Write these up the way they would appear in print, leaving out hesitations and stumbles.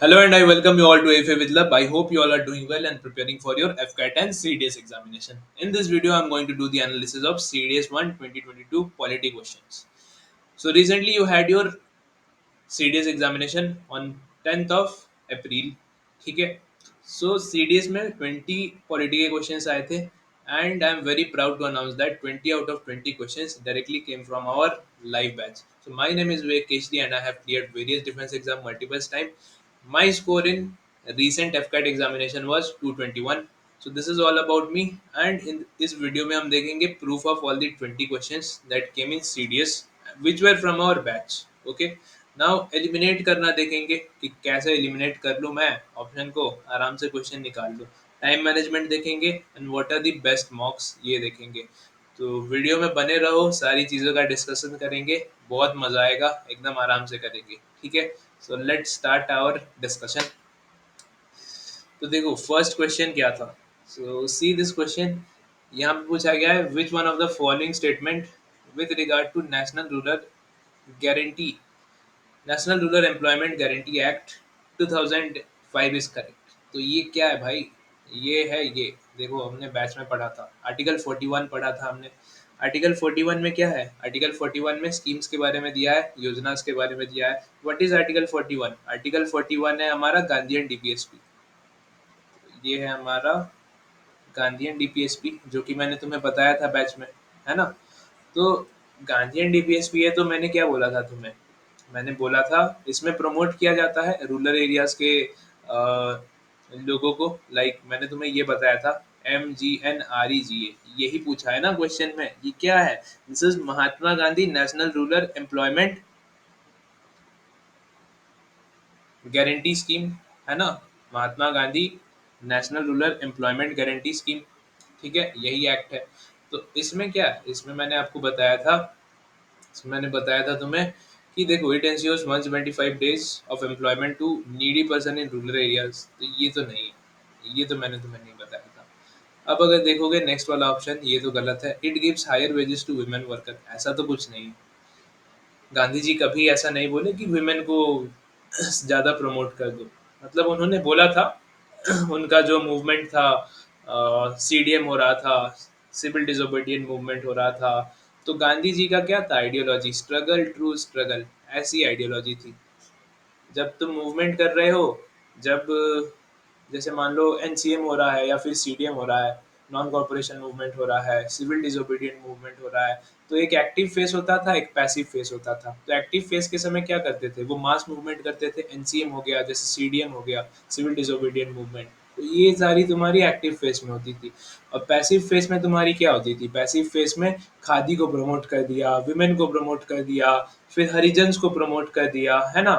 Hello and I welcome you all to AFA with Love. I hope you all are doing well and preparing for your FCAT and CDS examination. In this video, I'm going to do the analysis of CDS 1 2022 polity questions. So recently you had your CDS examination on 10th of अप्रैल. ठीक है. सो CDS में 20 polity के questions आए थे and I am very proud to announce that 20 out of 20 questions directly came from our live batch. So my name is Vivek Keshari and I have cleared various defence exam multiple time. My score in recent FCAT examination was 221. So this is all about me and in इस video में हम देखेंगे proof of all the 20 questions that came in CDS which were from our batch. Okay. Now eliminate करना देखेंगे कि कैसे eliminate कर लूँ मैं ऑप्शन को आराम से क्वेश्चन निकाल लूँ. टाइम मैनेजमेंट देखेंगे and what are the best mocks ये देखेंगे. तो वीडियो में बने रहो, सारी चीज़ों का डिस्कशन करेंगे, बहुत मज़ा आएगा, एकदम आराम से करेंगे. ठीक है. So let's start our discussion. तो देखो फर्स्ट क्वेश्चन क्या था. So see this question. यहाँ पे पूछा गया है which one of the following statement with regard to national rural guarantee national rural employment guarantee act 2005 is correct. तो ये क्या है भाई. ये है ये. देखो हमने बैच में पढ़ा था, आर्टिकल 41 पढ़ा था हमने. आर्टिकल 41 में क्या है. आर्टिकल 41 में स्कीम्स के बारे में दिया है, योजनास के बारे में दिया है. What is article 41. आर्टिकल 41 है हमारा गांधीयन डीपीएसपी. ये है हमारा गांधीयन डीपीएसपी जो कि मैंने तुम्हें बताया था बैच में, है ना. तो गांधीयन डीपीएसपी है तो मैंने क्या बोला था तुम्हें. मैंने बोला था इसमें प्रमोट किया जाता है रूरल एरियाज के लोगों को. लाइक मैंने तुम्हें ये बताया था MGNREGA. यही पूछा है ना क्वेश्चन में. ये क्या है. This is Mahatma Gandhi national rural employment guarantee scheme, है ना. Mahatma Gandhi national rural employment guarantee scheme. ठीक है, यही एक्ट है. तो इसमें क्या है, इसमें मैंने बताया था तुम्हें कि देखो it ensures 175 days of employment to needy person in rural areas. तो ये तो नहीं है, ये तो मैंने तुम्हें नहीं बताया था. अब अगर देखोगे नेक्स्ट वाला ऑप्शन, ये तो गलत है. It gives higher wages to women worker. ऐसा तो कुछ नहीं है. गांधी जी कभी ऐसा नहीं बोले कि वुमेन को ज़्यादा प्रमोट कर दो. मतलब उन्होंने बोला था उनका जो मूवमेंट था, CDM हो रहा था, सिविल डिसोबीडियंट मूवमेंट हो रहा था. तो गांधी जी का क्या था आइडियोलॉजी, स्ट्रगल ट्रू स्ट्रगल, ऐसी आइडियोलॉजी थी. जब तुम मूवमेंट कर रहे हो, जब जैसे मान लो NCM हो रहा है या फिर CDM हो रहा है, नॉन कॉर्पोरेशन मूवमेंट हो रहा है, सिविल डिसोबीडियंट मूवमेंट हो रहा है, तो एक एक्टिव फेस होता था, एक पैसिव फेस होता था. तो एक्टिव फेस के समय क्या करते थे, वो मास मूवमेंट करते थे. NCM हो गया, जैसे CDM हो गया, सिविल डिसोबीडियंट मूवमेंट. तो ये सारी तुम्हारी एक्टिव फेस में होती थी. और पैसिव फेस में तुम्हारी क्या होती थी. पैसिव फेस में खादी को प्रमोट कर दिया, विमेन को प्रमोट कर दिया, फिर हरिजन्स को प्रमोट कर दिया, है ना.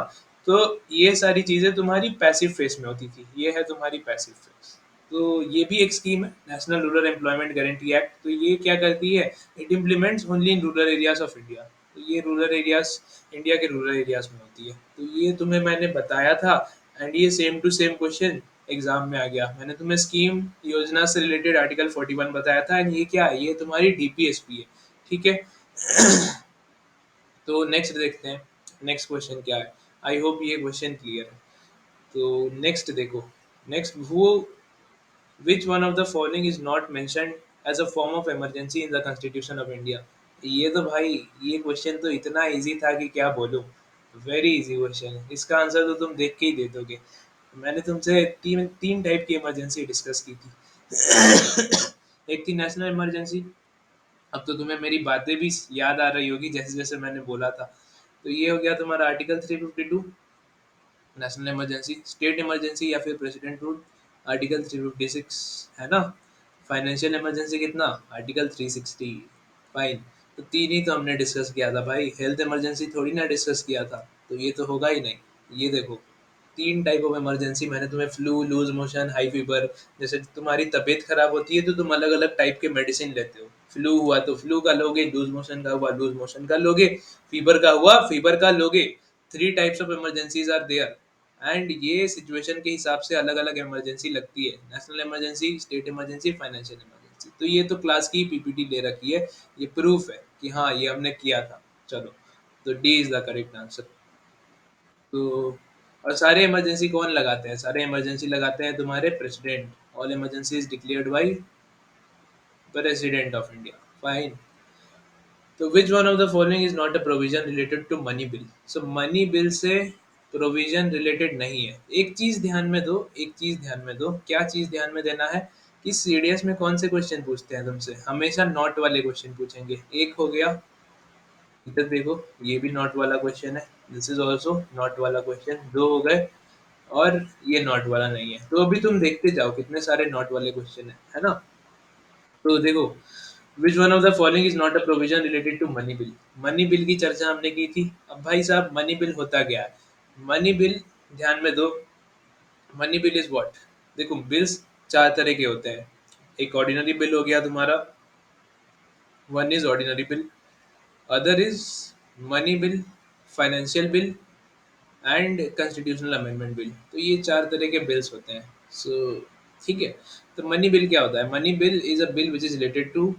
तो ये सारी चीज़ें तुम्हारी पैसिव फेस में होती थी. ये है तुम्हारी पैसिव फेस. तो ये भी एक स्कीम है, national rural employment guarantee act. तो ये क्या करती है, it implements only in rural areas of India. तो ये रूरल एरियाज, इंडिया के रूरल एरियाज में होती है. तो ये तुम्हें मैंने बताया था एंड ये same to same question exam में आ गया. मैंने तुम्हें स्कीम योजना से रिलेटेड आर्टिकल 41 बताया था एंड ये क्या है, ये तुम्हारी डीपीएसपी है. ठीक है. तो नेक्स्ट देखते हैं, नेक्स्ट क्वेश्चन क्या है. आई होप ये क्वेश्चन क्लियर है. तो नेक्स्ट देखो. नेक्स्ट वो which one of the following is not mentioned as a form of emergency in the constitution of India. ये तो भाई, ये क्वेश्चन तो इतना इजी था कि क्या बोलूं. वेरी इजी क्वेश्चन है, इसका आंसर तो तुम देख के ही दे दोगे. मैंने तुमसे तीन तीन टाइप की इमरजेंसी डिस्कस की थी. एक थी नेशनल इमरजेंसी. अब तो तुम्हें मेरी बातें भी याद आ रही होगी जैसे जैसे मैंने बोला था. तो ये हो गया तुम्हारा article 352 national emergency. State emergency या फिर प्रेसिडेंट रूल आर्टिकल 356, है ना. फाइनेंशियल इमरजेंसी कितना, आर्टिकल 360. फाइन. तो तीन ही तो हमने डिस्कस किया था भाई, हेल्थ इमरजेंसी थोड़ी ना डिस्कस किया था. तो ये तो होगा ही नहीं. ये देखो, तीन टाइप ऑफ इमरजेंसी मैंने तुम्हें, flu, loose motion, high fever. जैसे तुम्हारी तबीयत खराब होती है तो तुम अलग अलग टाइप के मेडिसिन लेते हो. फ्लू हुआ तो फ्लू का लोगे, लूज मोशन का हुआ लूज मोशन का लोगे, फीवर का हुआ फीवर का लोगे. Three types of emergencies are there. And ये सिचुएशन के हिसाब से अलग अलग इमरजेंसी लगती है. National emergency, state emergency, financial emergency. तो ये तो क्लास की PPT ले रखी है. ये प्रूफ है कि हाँ ये हमने किया था. चलो, तो D is the correct answer. तो और सारे इमरजेंसी कौन लगाते हैं? सारे इमरजेंसी लगाते हैं तुम्हारे president. All emergency is declared by president of India. Fine. तो which one of the following is not a provision related to money bill? So money bill से प्रोविजन रिलेटेड नहीं है। एक चीज ध्यान में दो, एक चीज ध्यान में दो। क्या चीज ध्यान में देना है? कि सीडीएस में कौन से क्वेश्चन पूछते हैं तुमसे? हमेशा नॉट वाले क्वेश्चन पूछेंगे। एक हो गया, इधर देखो, ये भी नॉट वाला क्वेश्चन है। दिस इज ऑल्सो नॉट वाला क्वेश्चन। दो हो गए। और ये नॉट वाला नहीं है। तो अभी तुम देखते जाओ कितने सारे नॉट वाले क्वेश्चन है ना। तो देखो, which one of the following is not a provision related to money bill? Money bill की चर्चा हमने की थी। अब भाई साहब, मनी बिल होता क्या है? मनी बिल, ध्यान में दो, मनी बिल इज व्हाट? देखो, बिल्स चार तरह के होते हैं। एक ऑर्डिनरी बिल हो गया तुम्हारा, one is ordinary bill, other is money bill, financial bill and constitutional amendment bill. तो ये चार तरह के बिल्स होते हैं। सो ठीक है। तो मनी बिल क्या होता है? Money bill is a bill which is related to,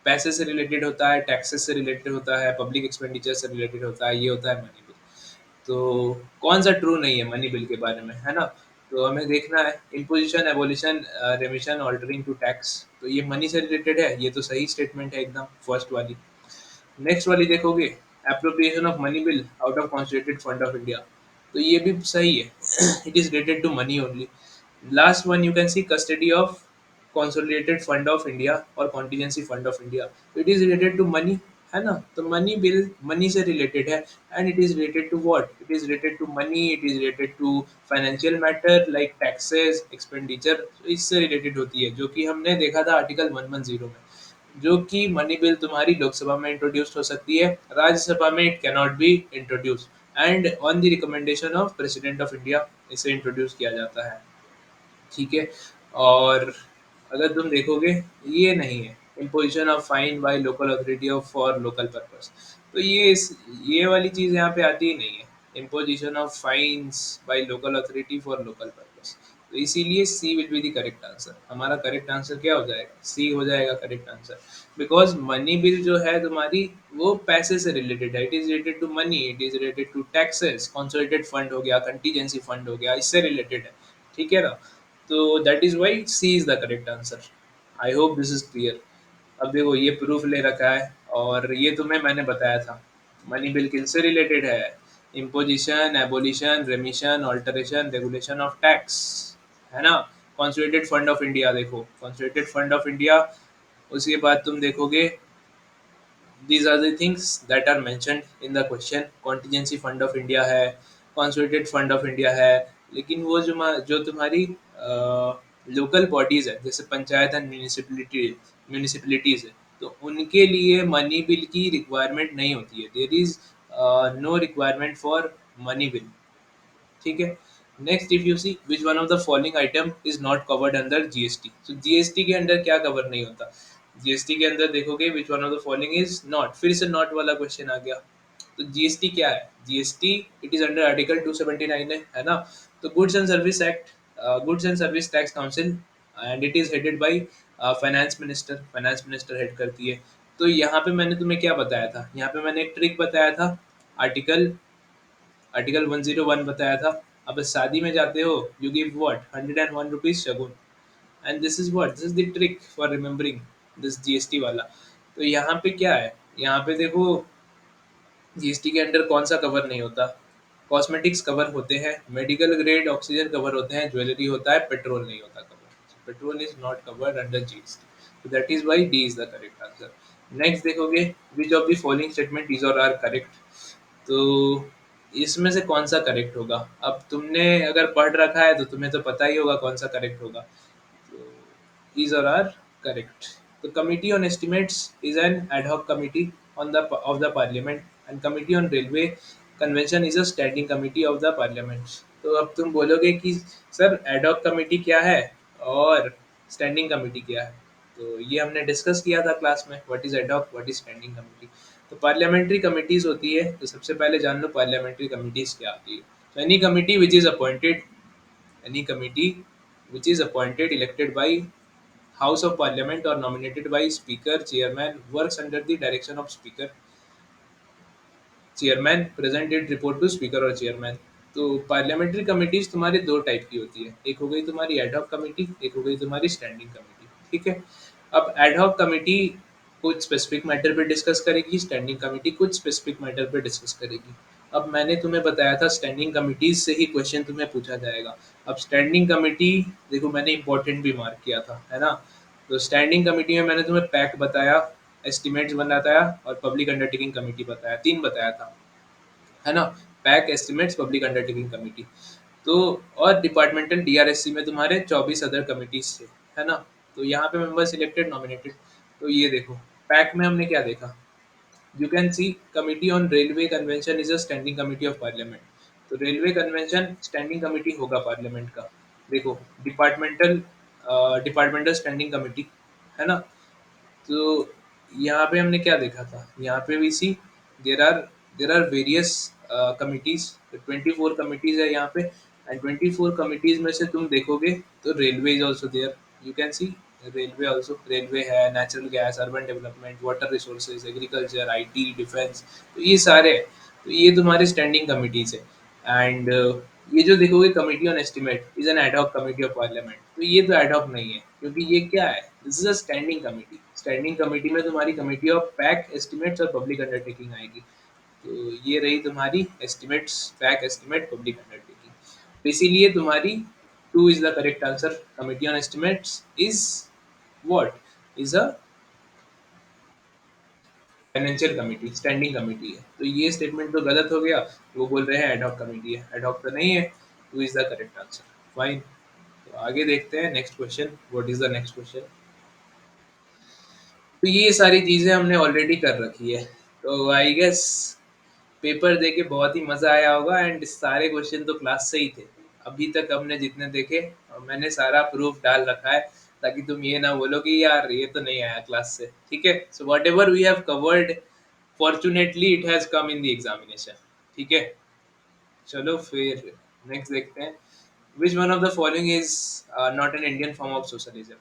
पैसे से रिलेटेड होता है, टैक्सेस से रिलेटेड होता है, पब्लिक एक्सपेंडिचर से रिलेटेड होता है। ये होता है मनी बिल। तो कौन सा ट्रू नहीं है मनी बिल के बारे में, है ना? तो हमें देखना है, imposition, abolition, remission, altering to tax. तो ये मनी से रिलेटेड है। ये तो सही स्टेटमेंट है एकदम, फर्स्ट वाली। नेक्स्ट वाली देखोगे, appropriation of money bill out of constituted fund of India. तो ये भी सही है। It is related to money only. Last one you can see custody of consolidated fund of India और contingency fund of India. It is related to money, है ना? तो money bill money से रिलेटेड है। And it is related to what? It is related to money, it is related to financial matter like taxes, expenditure. इससे related होती है, जो कि हमने देखा था आर्टिकल 110 में। जो कि मनी बिल तुम्हारी लोकसभा में इंट्रोड्यूस हो सकती है, राज्यसभा में it cannot be introduce. And on the recommendation of president of India इसे इंट्रोड्यूस किया जाता है। ठीक है। और अगर तुम देखोगे, ये नहीं है, imposition of fine bye local authority of for local purpose. तो ये वाली चीज़ यहाँ पे आती ही नहीं है, imposition of fines by local authority for local purpose. तो इसीलिए C will be the correct answer. हमारा करेक्ट आंसर क्या हो जाएगा? सी हो जाएगा correct answer. Because money bill जो है तुम्हारी, वो पैसे से रिलेटेड है। It is related to money, it is related to taxes, consolidated fund हो गया, कंटीजेंसी फंड हो गया, इससे रिलेटेड है। ठीक है ना? तो that is why C is the correct answer. I hope this is clear. अब देखो, ये प्रूफ ले रखा है और ये तुम्हें मैंने बताया था। मनी बिल किससे रिलेटेड है? Imposition, abolition, रेमिशन, alteration, regulation of tax, है ना? कॉन्सोलिडेटेड फंड ऑफ इंडिया, देखो कॉन्सोलिडेटेड फंड ऑफ इंडिया। उसके बाद तुम देखोगे, these are the things that are mentioned in the question। Contingency fund of India है, कॉन्सोलिडेटेड फंड ऑफ इंडिया है। लेकिन वो जो तुम्हारी लोकल बॉडीज है, जैसे पंचायत एंड म्यूनिसिपलिटीज है, तो उनके लिए मनी बिल की रिक्वायरमेंट नहीं होती है। There is no requirement for money bill. ठीक है। Next, if you see which one of the following item is not covered under GST. तो जीएसटी के अंदर क्या कवर नहीं होता? जीएसटी के अंदर देखोगे, विच one of the following is not, फिर से नॉट वाला क्वेश्चन आ गया। तो जीएसटी क्या है? GST, it is under article 279 है ना? तो goods and service act, goods and service tax council, and it is headed by finance minister. Finance minister head करती है। तो यहाँ पे मैंने तुम्हें क्या बताया था? यहाँ पे मैंने एक ट्रिक बताया था। आर्टिकल आर्टिकल 101 बताया था। अब शादी में जाते हो, you give what? 101 rupees Shagun. And this is what? This is the trick for remembering this GST वाला। तो यहाँ पे क्या है? यहाँ पे देखो, जीएसटी के अंडर कौन सा कवर नहीं होता? कॉस्मेटिक्स कवर होते हैं, मेडिकल ग्रेड ऑक्सीजन कवर होते हैं, ज्वेलरी होता है, पेट्रोल नहीं होता cover. Petrol is not covered under GST. तो that is why D is the correct answer. Next देखोगे, which of the following statement is or are correct? तो इसमें से कौन सा करेक्ट होगा? अब तुमने अगर पढ़ रखा है तो तुम्हें तो पता ही होगा कौन सा करेक्ट होगा। तो these are are correct. The Committee on Estimates is an ad hoc committee on the of the Parliament, and Committee on Railway Convention is a standing committee of the Parliament. तो अब तुम बोलोगे कि sir ad hoc committee क्या है और standing committee क्या है? तो ये हमने डिस्कस किया था क्लास में, what is ad hoc, what is standing committee. तो पार्लियामेंट्री कमिटीज होती है। तो सबसे पहले जान लो पार्लियामेंट्री कमिटीज क्या होती है। तो any committee which is appointed, any committee which is appointed, elected by House of Parliament or nominated by Speaker, Chairman, works under the direction of Speaker, Chairman, present it report to Speaker or Chairman. तो parliamentary committees तुम्हारे दो type की होती है, एक हो गई तुम्हारी एडहॉक कमेटी, एक हो गई तुम्हारी स्टैंडिंग कमेटी। ठीक है। अब एडहॉक कमेटी कुछ स्पेसिफिक मैटर पे डिस्कस करेगी, स्टैंडिंग कमेटी कुछ स्पेसिफिक मैटर पे डिस्कस करेगी। अब मैंने तुम्हें बताया था स्टैंडिंग कमिटीज से ही क्वेश्चन तुम्हें पूछा जाएगा। अब स्टैंडिंग कमेटी, देखो मैंने इंपॉर्टेंट भी मार्क किया था, है ना। तो स्टैंडिंग कमेटी में मैंने तुम्हें पैक बताया, एस्टिमेट्स बताया और पब्लिक अंडरटेकिंग कमेटी बताया, तीन बताया था, है ना। Pack, estimates, public undertaking committee. तो और डिपार्टमेंटल डीआरएससी में तुम्हारे 24 अदर कमिटीज थे, है ना। तो यहाँ पे मेंबर सिलेक्टेड, नॉमिनेटेड। तो ये देखो, पैक में हमने क्या देखा, you can C committee on railway convention is a standing committee of parliament. तो रेलवे कन्वेंशन स्टैंडिंग कमिटी होगा पार्लियामेंट का। देखो, डिपार्टमेंटल डिपार्टमेंटल स्टैंडिंग कमिटी, है ना। तो यहाँ पे हमने क्या देखा था, यहाँ पे भी see there are there are various committees, 24 committees है यहाँ पे। एंड 24 कमिटीज में से तुम देखोगे तो railway is also there, you can see railway also, railway है, natural gas, urban development, water resources, agriculture, IT, defence. तो ये सारे हैं। तो ये तुम्हारे स्टैंडिंग कमिटीज है। एंड ये जो देखोगे committee on estimate is an ad hoc committee of parliament, तो ये तो एडहॉक नहीं है, क्योंकि ये क्या है, this is a standing committee. Standing committee में तुम्हारी कमिटी ऑफ पैक, एस्टिमेट्स और पब्लिक अंडरटेकिंग आएगी। तो ये रही तुम्हारी estimates, pack, estimate, public undertaking. तो इसीलिए तुम्हारी two is the correct answer. Committee on estimates is what, is a financial committee, standing committee है। तो ये स्टेटमेंट तो गलत हो गया, वो बोल रहे हैं एडहॉक कमिटी है, एडहॉक तो नहीं है। Two is the correct answer. Fine. तो आगे देखते हैं next question, what is the next question. तो ये सारी चीजें हमने ऑलरेडी कर रखी है। तो आई गेस पेपर देके बहुत ही मजा आया होगा, एंड सारे क्वेश्चन तो क्लास से ही थे। अभी तक हमने जितने देखे, और मैंने सारा प्रूफ डाल रखा है, ताकि तुम ये ना बोलो कि यार ये तो नहीं आया क्लास से। ठीक है। So whatever we have covered, fortunately it has come in the examination. ठीक है। चलो फिर नेक्स्ट देखते हैं। Which one of the following is not an Indian form of socialism.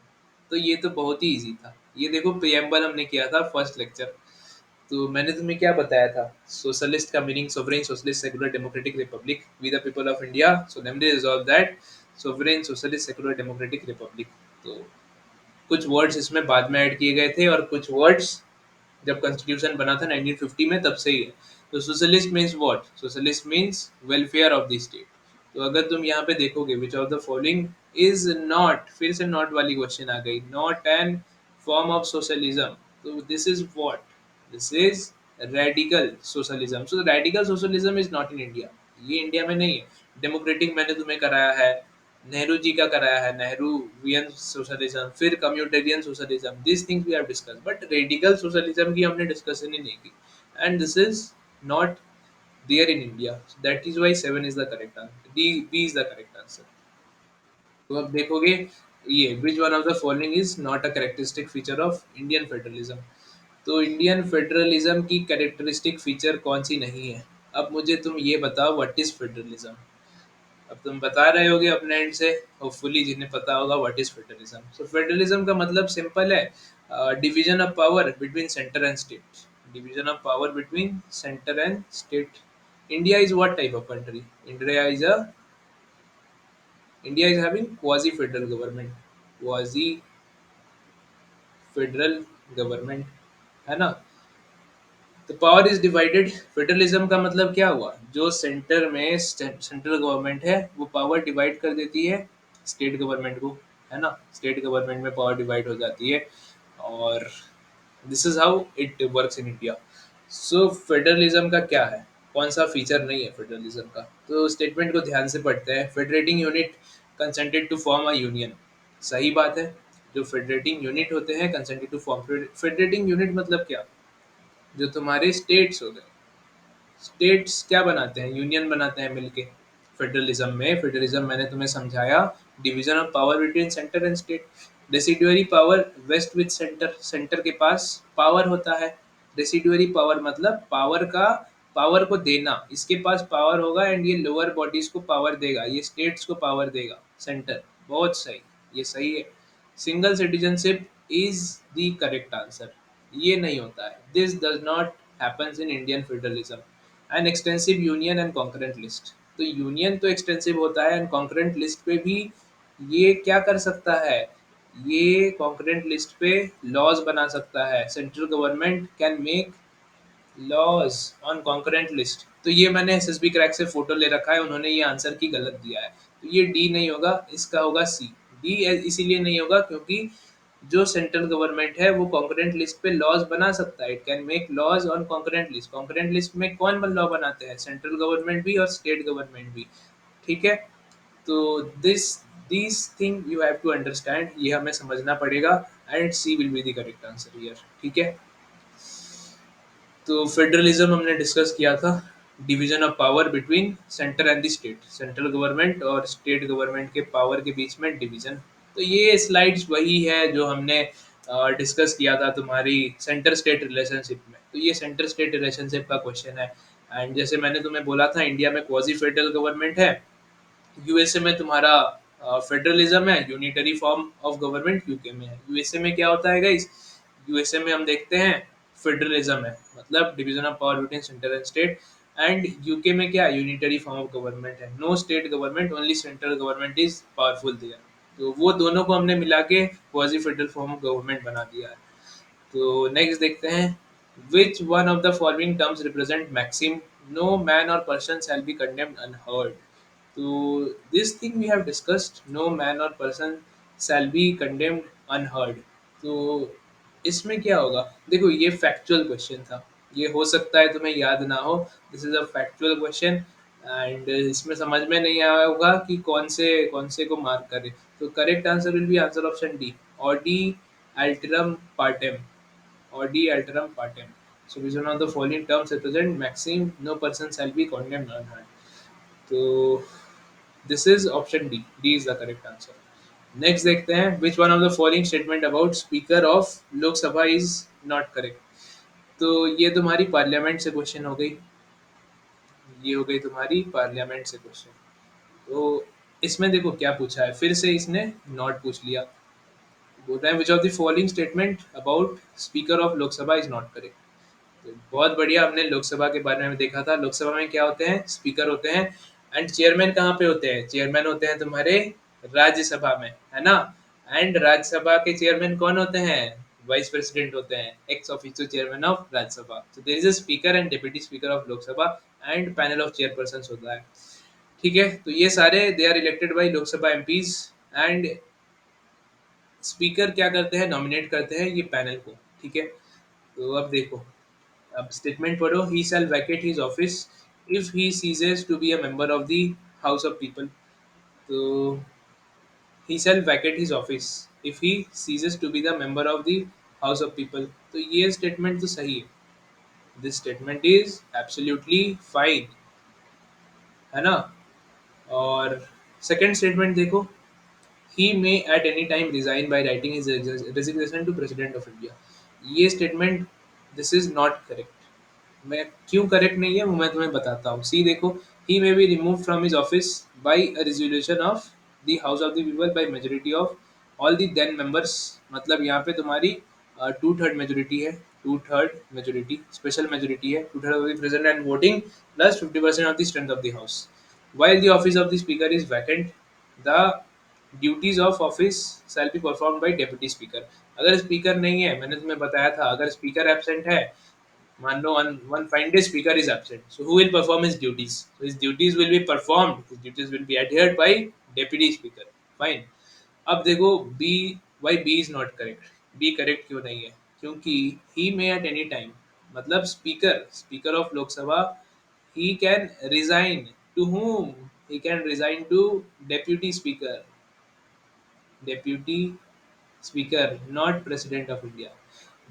तो ये तो बहुत ही इजी था। ये देखो, प्रियम्बल हमने किया था फर्स्ट लेक्चर। तो मैंने तुम्हें क्या बताया था, सोशलिस्ट का meaning sovereign socialist secular democratic republic, we the people of India, so namely resolve that sovereign socialist secular democratic republic. तो कुछ वर्ड्स इसमें बाद में ऐड किए गए थे, और कुछ वर्ड्स जब कॉन्स्टिट्यूशन बना था 1950 में तब से ही है। तो socialist means what, socialist means welfare of the state. तो अगर तुम यहाँ पे देखोगे which of the following is not, फिर से नॉट वाली क्वेश्चन आ गई, not an form of socialism. तो this is what, this is radical socialism. So radical socialism is not in India, ये इंडिया में नहीं है। डेमोक्रेटिक मैंने तुम्हें कराया है, नेहरू जी का कराया है, नेहरूवियन सोशलिज्म, फिर communitarian socialism, this things we have discuss, but radical socialism की हमने डिस्कशन ही नहीं की। And this is not there in India, that is why 7 is the correct answer, D B is the correct answer. तो अब देखोगे, ये which one of the following is not a characteristic feature of Indian federalism. तो Indian federalism की characteristic feature कौन सी नहीं है। अब मुझे तुम ये बताओ, व्हाट इज फेडरलिज्म। अब तुम बता रहे होगे अपने एंड से, होपफुली जिन्हें पता होगा what is federalism. So federalism का मतलब सिंपल है, division of power between centre and state. Division of power between centre and state. India is what type of country, India is having quasi federal government, quasi federal government, है ना। तो power is divided, federalism का मतलब क्या हुआ, जो centre में central government है वो पावर डिवाइड कर देती है स्टेट गवर्नमेंट को, है ना। स्टेट गवर्नमेंट में पावर डिवाइड हो जाती है, और this is how it works in India. So federalism का क्या है, कौन सा फीचर नहीं है फेडरलिज्म का। तो स्टेटमेंट को ध्यान से पढ़ते हैं, federating unit consented to form a union. सही बात है, जो फेडरेटिंग यूनिट होते हैं consented to form, federating unit मतलब क्या, जो तुम्हारे स्टेट्स हो गए, स्टेट्स क्या बनाते हैं, यूनियन बनाते हैं मिलके। फेडरलिज्म में, फेडरलिज्म मैंने तुम्हें समझाया, division of power between centre and state. Residuary power vest with centre, centre के पास पावर होता है। रेसिडुअरी पावर मतलब पावर का, पावर को देना, इसके पास पावर होगा एंड ये लोअर बॉडीज को पावर देगा, ये स्टेट्स को पावर देगा सेंटर। बहुत सही, ये सही है। Single citizenship is the correct answer. ये नहीं होता है, this does not happens in Indian federalism. An extensive union and concurrent list. तो यूनियन तो एक्सटेंसिव होता है एंड कॉन्करेंट लिस्ट पे भी ये क्या कर सकता है, ये कॉन्करेंट लिस्ट पे लॉज बना सकता है। Central government can make laws on concurrent list. तो ये मैंने एसएसबी क्रैक से फोटो ले रखा है, उन्होंने ये आंसर की गलत दिया है। तो ये डी नहीं होगा, इसका होगा सी। डी इसीलिए नहीं होगा क्योंकि जो सेंट्रल गवर्नमेंट है वो कॉन्करेंट लिस्ट पे लॉज बना सकता है, it can make laws on concurrent list. Concurrent list में कौन लॉ बनाते हैं, सेंट्रल गवर्नमेंट भी और स्टेट गवर्नमेंट भी। ठीक है, तो this this thing you have to understand, ये हमें समझना पड़ेगा। And C will be the correct answer here. ठीक है, तो फेडरलिज्म हमने डिस्कस किया था, division of power between centre and the state, central government और स्टेट गवर्नमेंट के पावर के बीच में डिवीजन। तो ये स्लाइड्स वही है जो हमने डिस्कस किया था तुम्हारी सेंटर स्टेट रिलेशनशिप में। तो ये सेंटर स्टेट रिलेशनशिप का क्वेश्चन है। एंड जैसे मैंने तुम्हें बोला था, इंडिया में क्वाजी फेडरल गवर्नमेंट है, यूएसए में तुम्हारा फेडरलिज्म है, unitary form of government UK में है। यूएसए में क्या होता है गाइस, यूएसए में हम देखते हैं फेडरलिज्म है, मतलब division of power between centre and state. And UK में क्या, यूनिटरी फॉर्म ऑफ गवर्नमेंट है, no state government, only central government is powerful there. तो वो दोनों को हमने मिला के quasi federal form of government बना दिया है। तो नेक्स्ट देखते हैं, which one of the following terms represent maxim, no man or person shall be condemned unheard। तो this thing we have discussed, no man or person shall be condemned unheard। तो इसमें क्या होगा, देखो ये फैक्चुअल क्वेश्चन था, ये हो सकता है तुम्हें याद ना हो, this is a factual question. And इसमें समझ में नहीं आया होगा कि कौन से को मार्क करे। तो correct answer will be answer option D, audi alteram partem, Audi alteram partem। So which one of the following terms represent maxim, no person shall be condemned unheard। तो this is option D, D is the correct answer। Next देखते हैं, which one of the following statement about speaker of लोक सभा is not correct। तो ये तुम्हारी parliament से question हो गई, ये हो गई तुम्हारी पार्लियामेंट से क्वेश्चन। तो इसमें देखो क्या पूछा है, फिर से इसने नॉट पूछ लिया, बोल रहा है विच of the following statement about speaker of Lok Sabha is not correct. तो बहुत बढ़िया, हमने लोकसभा के बारे में देखा था, लोकसभा में क्या होते हैं, स्पीकर होते हैं। एंड चेयरमैन कहाँ पे होते हैं, चेयरमैन होते हैं तुम्हारे राज्यसभा में, है ना। एंड राज्यसभा के चेयरमैन कौन होते हैं, वाइस प्रेसिडेंट होते हैं, ex officio chairman of Rajya Sabha. तो there is a speaker and deputy speaker of Lok Sabha and panel of chairperson होता है। ठीक है, तो ये सारे they are elected by Lok Sabha MPs. And speaker क्या करते हैं, नॉमिनेट करते हैं ये पैनल को। ठीक है, तो अब देखो, अब स्टेटमेंट पढ़ो, he shall vacate his office if he ceases to be a member of the house of people. तो he shall vacate his office if he ceases to be the member of the house of people. तो ये statement तो सही है, this statement is absolutely fine, है ना। और second statement देखो, he may at any time resign by writing his resignation to president of India। ये statement, this is not correct. मैं क्यों करेक्ट नहीं है वो मैं तुम्हें बताता हूँ। सी देखो, he may be remove from his office by a resolution of the house of the people by majority of all the then members. मतलब यहाँ पे तुम्हारी टू थर्ड मेजोरिटी है, two third majority, special majority है, two third of the present and voting plus 50% of the strength of the house. while the office of the speaker is vacant, the duties of office shall be perform by deputy speaker. अगर speaker नहीं है, मैंने तुम्हें बताया था, अगर speaker absent है, मान लो one fine day speaker is absent, so who will perform his duties, so his duties will be performed, his duties will be adhered by deputy speaker. Fine. अब देखो B, why B is not correct, B correct क्यों नहीं है, क्योंकि he may at any time, मतलब speaker, speaker of Lok Sabha, he can resign to whom, he can resign to deputy speaker, deputy speaker, not president of India.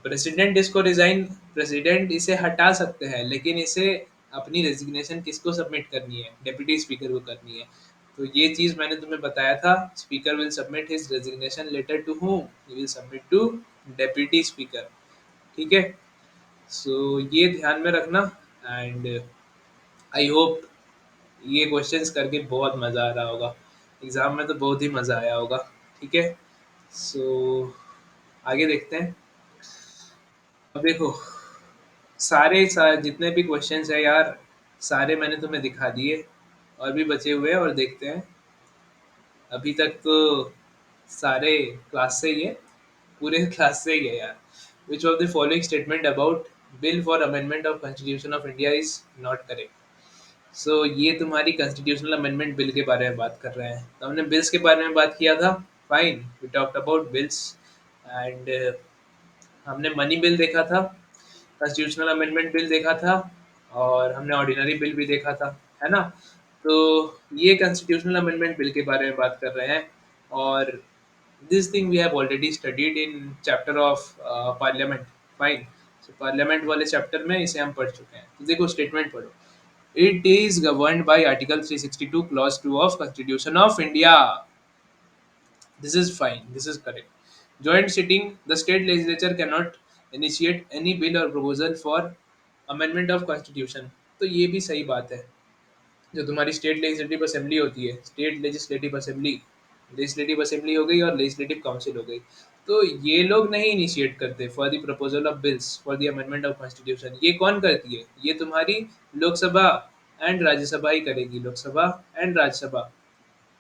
President इसको resign, president इसे हटा सकते हैं, लेकिन इसे अपनी रेजिग्नेशन किसको सबमिट करनी है, डेप्यूटी स्पीकर को करनी है। तो ये चीज मैंने तुम्हें बताया था, speaker will submit his resignation letter to whom, he will submit to deputy speaker. ठीक है, सो ये ध्यान में रखना। एंड आई होप ये क्वेश्चंस करके बहुत मज़ा आ रहा होगा, एग्ज़ाम में तो बहुत ही मज़ा आया होगा। ठीक है, सो आगे देखते हैं। अब देखो, जितने भी क्वेश्चंस है यार, सारे मैंने तुम्हें दिखा दिए। और भी बचे हुए हैं और देखते हैं। अभी तक तो सारे क्लास से ही है, पूरे क्लास से ही है यार। Which of the following statement about bill for amendment of constitution of India is not correct. So ये तुम्हारी कॉन्स्टिट्यूशनल अमेंडमेंट बिल के बारे में बात कर रहे हैं। तो हमने बिल्स के बारे में बात किया था। Fine, we talked about bills and हमने मनी बिल देखा था, कॉन्स्टिट्यूशनल अमेंडमेंट बिल देखा था, और हमने ऑर्डिनरी बिल भी देखा था, है ना? तो ये कॉन्स्टिट्यूशनल अमेंडमेंट बिल के बारे में बात कर रहे हैं। और this thing we have already studied in chapter of parliament. Fine, so parliament वाले चैप्टर में इसे हम पढ़ चुके हैं। तो देखो स्टेटमेंट पढ़ो। It is governed bye article 362 clause 2 of constitution of India. This is fine. This is correct. Joint sitting, the state legislature cannot initiate any bill or proposal for amendment of constitution. तो ये भी सही बात है। जो तुम्हारी state legislative assembly होती है, स्टेट लेजिस्लेटिव असेंबली हो गई और लेजिस्लेटिव काउंसिल हो गई, तो ये लोग नहीं इनिशिएट करते for the proposal of bills for the amendment of constitution. ये कौन करती है? ये तुम्हारी लोकसभा एंड राज्यसभा ही करेगी। Lok Sabha and Rajya Sabha,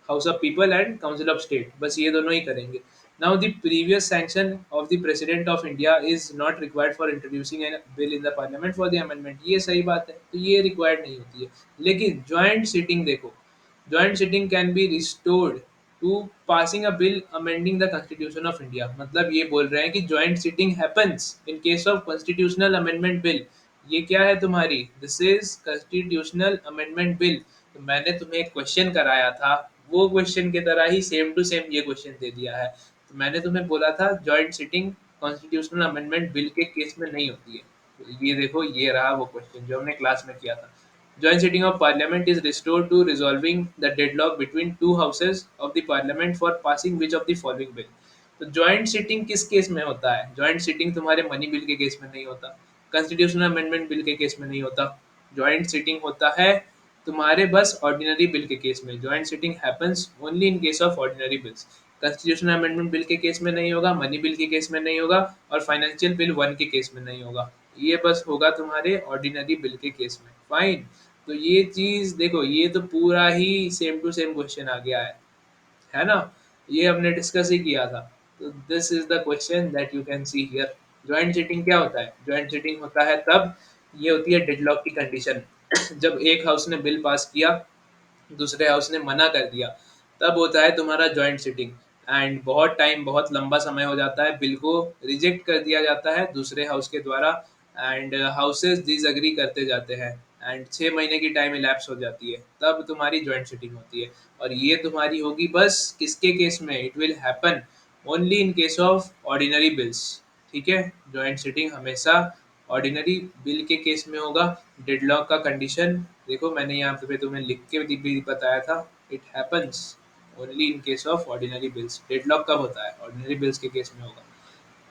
house of people and council of state, बस ये दोनों ही करेंगे। Now the previous sanction of the president of India is not required for introducing N bill in the parliament for the amendment. ये सही बात है, तो ये रिक्वायर्ड नहीं होती है। लेकिन ज्वाइंट सिटिंग देखो, joint sitting can be restored to passing a bill amending the constitution of India. मतलब ये बोल रहे हैं कि joint sitting happens in case of constitutional amendment bill. ये क्या है तुम्हारी? This is constitutional amendment bill. तो मैंने तुम्हें एक क्वेश्चन कराया था, वो क्वेश्चन की तरह ही सेम टू सेम ये क्वेश्चन दे दिया है। तो मैंने तुम्हें बोला था joint sitting constitutional amendment bill के केस में नहीं होती है। तो ये देखो, ये रहा वो क्वेश्चन जो हमने क्लास में किया था। Joint sitting of parliament is restored to resolving the deadlock between two houses of the parliament for passing which of the following bill। तो ज्वाइंट सिटिंग किस केस में होता है? ज्वाइंट सिटिंग तुम्हारे मनी बिल के केस में नहीं होता, कॉन्स्टिट्यूशनल अमेंडमेंट बिल के केस में नहीं होता। ज्वाइंट सिटिंग होता है तुम्हारे बस ऑर्डिनरी बिल के केस में। Joint sitting happens only in case of ordinary bills. Constitutional amendment bill के केस में नहीं होगा, मनी बिल के केस में नहीं होगा, और फाइनेंशियल बिल 1 के केस में नहीं होगा। ये बस होगा तुम्हारे ऑर्डिनरी बिल के केस में। फाइन। तो ये चीज़ देखो, ये तो पूरा ही सेम टू सेम क्वेश्चन आ गया है ना? ये हमने डिस्कस ही किया था। तो this is the question that you can see here. Joint sitting क्या होता है? जॉइंट सिटिंग होता है तब, ये होती है डेडलॉक की कंडीशन। जब एक हाउस ने बिल पास किया, दूसरे हाउस ने मना कर दिया, तब होता है तुम्हारा जॉइंट सिटिंग। एंड बहुत टाइम, बहुत लंबा समय हो जाता है, बिल को रिजेक्ट कर दिया जाता है दूसरे हाउस के द्वारा। एंड हाउसेस डिसएग्री करते जाते हैं, एंड 6 महीने की टाइम इलैप्स हो जाती है, तब तुम्हारी जॉइंट सिटिंग होती है। और ये तुम्हारी होगी बस किसके केस में? It will happen only in case of ordinary bills. ठीक है? जॉइंट सिटिंग हमेशा ऑर्डिनरी बिल के केस में होगा। डेडलॉक का कंडीशन देखो, मैंने यहाँ पे तुम्हें लिख के भी बताया था। It happens only in case of ordinary bills. Deadlock कब होता है? ऑर्डिनरी बिल्स के केस में होगा।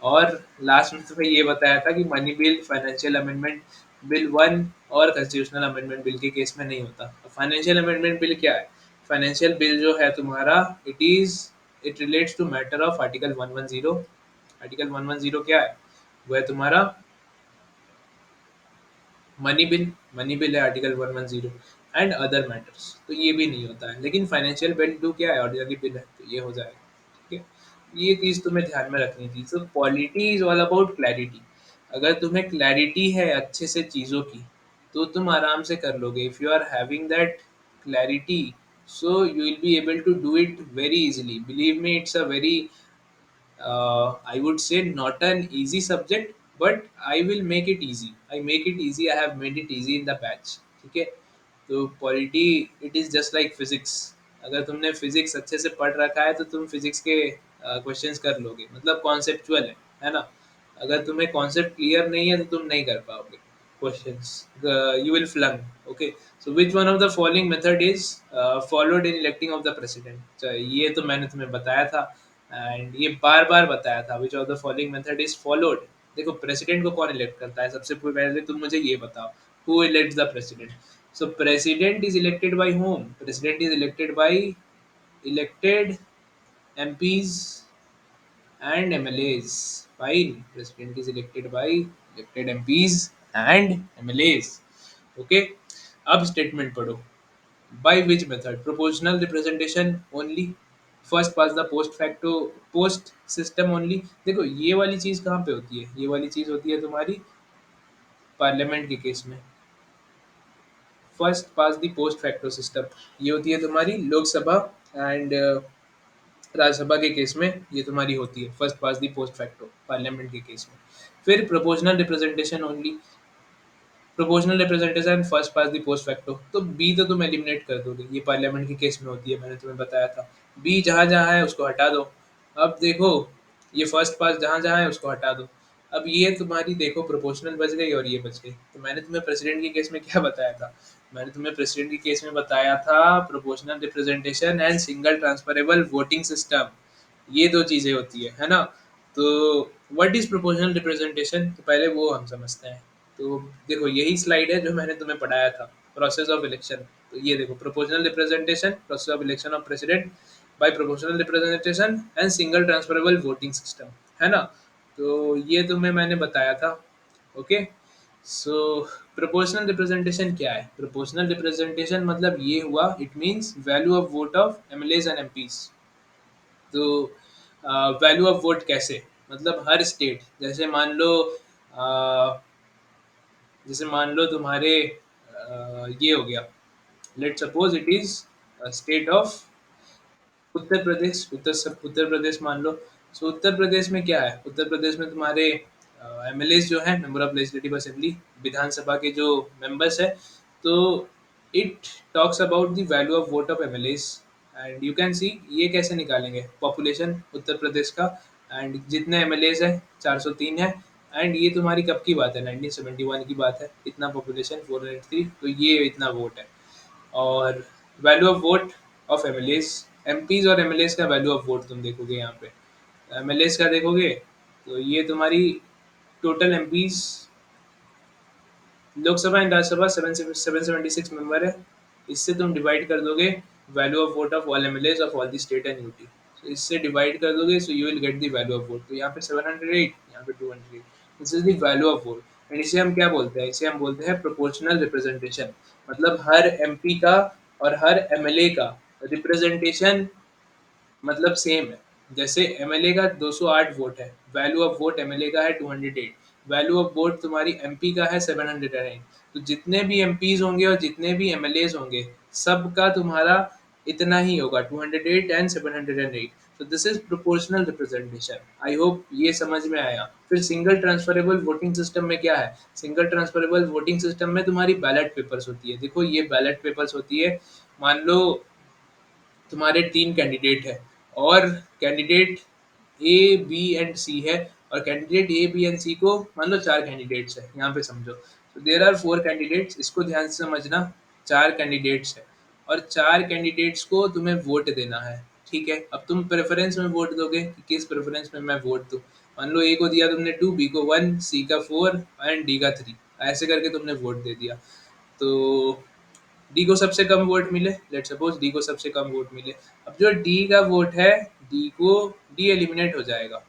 और लास्ट में तुम्हें ये बताया था कि money bill, financial amendment bill 1 और कॉन्स्टिट्यूशनल अमेंडमेंट बिल के केस में नहीं होता। फाइनेंशियल अमेंडमेंट बिल क्या है? फाइनेंशियल बिल जो है तुम्हारा, it relates to matter of article 110। Article 110 क्या है? वो है तुम्हारा मनी बिल। मनी बिल है आर्टिकल 110 एंड अदर मैटर्स। तो ये भी नहीं होता है। लेकिन फाइनेंशियल बिल टू क्या है? ऑर्डिनरी बिल है, तो ये हो जाएगा। ठीक है? ये चीज़ तुम्हें ध्यान में रखनी थी। So polity is all about clarity. अगर तुम्हें क्लैरिटी है अच्छे से चीज़ों की, तो तुम आराम से कर लोगे। If you are having that clarity, so you will be able to do it very easily. Believe me, it's a very I would say not an easy subject, but I will make it easy. I make it easy. I have made it easy in the batch. ठीक है? तो polity it is just like physics. अगर तुमने physics अच्छे से पढ़ रखा है, तो तुम फिजिक्स के क्वेश्चंस कर लोगे। मतलब कॉन्सेप्चुअल है ना? अगर तुम्हें कॉन्सेप्ट क्लियर नहीं है, तो तुम नहीं कर पाओगे questions. You will flunk. Okay. So which one of the following method is followed in electing of the president? ये तो मैंने तुम्हें बताया था, एंड ये बार बार बताया था। विच of the following method is followed? देखो, प्रेसिडेंट को कौन इलेक्ट करता है? सबसे पहले तुम मुझे ये बताओ, who elects the president? So president is elected bye home? President is elected bye elected MPs and MLAs. Fine. President is elected by elected MPs and MLAs. Okay. अब स्टेटमेंट पढ़ो। By which method? Proportional representation only, first past the post facto post system only. देखो ये वाली चीज कहाँ पे होती है, ये वाली चीज होती है तुम्हारी पार्लियामेंट के केस में। First pass the post facto system ये होती है तुम्हारी लोकसभा एंड राज्यसभा के केस में, ये तुम्हारी होती है first pass the post facto parliament के केस में। फिर proportional representation only, proportional representation first pass the post facto, तो बी तो तुम एलिमिनेट कर दोगे, ये पार्लियामेंट के केस में होती है, मैंने तुम्हें बताया था। बी जहाँ जहाँ है उसको हटा दो। अब देखो ये फर्स्ट पास जहाँ जहाँ है उसको हटा दो। अब ये तुम्हारी देखो प्रोपोर्शनल बच गई और ये बच गई। तो मैंने तुम्हें प्रेसिडेंट के केस में क्या बताया था, मैंने तुम्हें प्रेसिडेंट के केस में बताया था proportional representation and single transferable voting system, ये दो चीजें होती है ना। तो व्हाट इज प्रोपोर्शनल रिप्रेजेंटेशन, तो पहले वो हम समझते हैं। तो देखो यही स्लाइड है जो मैंने तुम्हें पढ़ाया था, प्रोसेस ऑफ इलेक्शन। तो ये देखो proportional representation, process of election of president bye proportional representation and single transferable voting system, है ना। तो ये तुम्हें मैंने बताया था। ओके। सो प्रोपोर्शनल रिप्रेजेंटेशन क्या है, प्रोपोर्शनल रिप्रेजेंटेशन मतलब ये हुआ, it means value of vote of MLAs and MPs. तो वैल्यू ऑफ वोट कैसे, मतलब हर स्टेट, जैसे मान लो जैसे मान लो तुम्हारे ये हो गया, let suppose it is state of Uttar Pradesh, Uttar Pradesh मान लो। सो उत्तर प्रदेश में क्या है, उत्तर प्रदेश में तुम्हारे एमएलए जो है, मेंबर ऑफ लेजिस्लेटिव असेंबली, विधानसभा के जो मेंबर्स है। तो it talks about the value of vote of MLA and you can सी ये कैसे निकालेंगे, पॉपुलेशन उत्तर प्रदेश का एंड जितने एमएलए है 403 है। एंड ये तुम्हारी कब की बात है, 1971 की बात है, इतना पॉपुलेशन 403, तो ये इतना वोट है। और value of vote of MLAs, MPs और एमएलएज का वैल्यू ऑफ वोट तुम देखोगे यहाँ पे, एमएलएज का देखोगे तो ये तुम्हारी total MPs Lok Sabha and Rajya Sabha 776 member है, इससे तुम डिवाइड कर दोगे value of vote of all MLAs of all the state and UT. तो इससे डिवाइड कर दोगे सो you will get the value of vote. तो यहाँ पे 708, यहाँ पे 208, this is the value of vote. And इसे हम क्या बोलते हैं, इसे हम बोलते हैं प्रोपोर्शनल रिप्रेजेंटेशन। मतलब हर एमपी का और हर एमएलए का रिप्रेजेंटेशन मतलब सेम है। जैसे एमएलए का 208 वोट है, वैल्यू ऑफ वोट एमएलए का है 208, वैल्यू ऑफ वोट तुम्हारी एमपी का है 708। तो जितने भी एमपीज होंगे और जितने भी एमएलएज होंगे सबका तुम्हारा इतना ही होगा, 208 एंड 708। तो this is proportional representation. I hope ये समझ में आया। फिर सिंगल ट्रांसफरेबल वोटिंग सिस्टम में क्या है, सिंगल ट्रांसफरेबल वोटिंग सिस्टम में तुम्हारी बैलेट पेपर्स होती है। देखो ये बैलेट पेपर्स होती है, मान लो तुम्हारे 3 कैंडिडेट है और कैंडिडेट ए बी एंड सी है, और कैंडिडेट ए बी एंड सी को मान लो 4 कैंडिडेट्स है, यहाँ पे समझो। तो देर आर 4 कैंडिडेट्स, इसको ध्यान से समझना। 4 कैंडिडेट्स है और 4 कैंडिडेट्स को तुम्हें वोट देना है। ठीक है, अब तुम प्रेफरेंस में वोट दोगे कि किस प्रेफरेंस में मैं वोट दूँ। मान लो ए को दिया तुमने 2, बी को 1, सी का 4 एंड डी का 3, ऐसे करके तुमने वोट दे दिया। तो डी को सबसे कम वोट मिले, लेट सपोज डी को सबसे कम वोट मिले। अब जो डी का वोट है, डी को डी एलिमिनेट हो जाएगा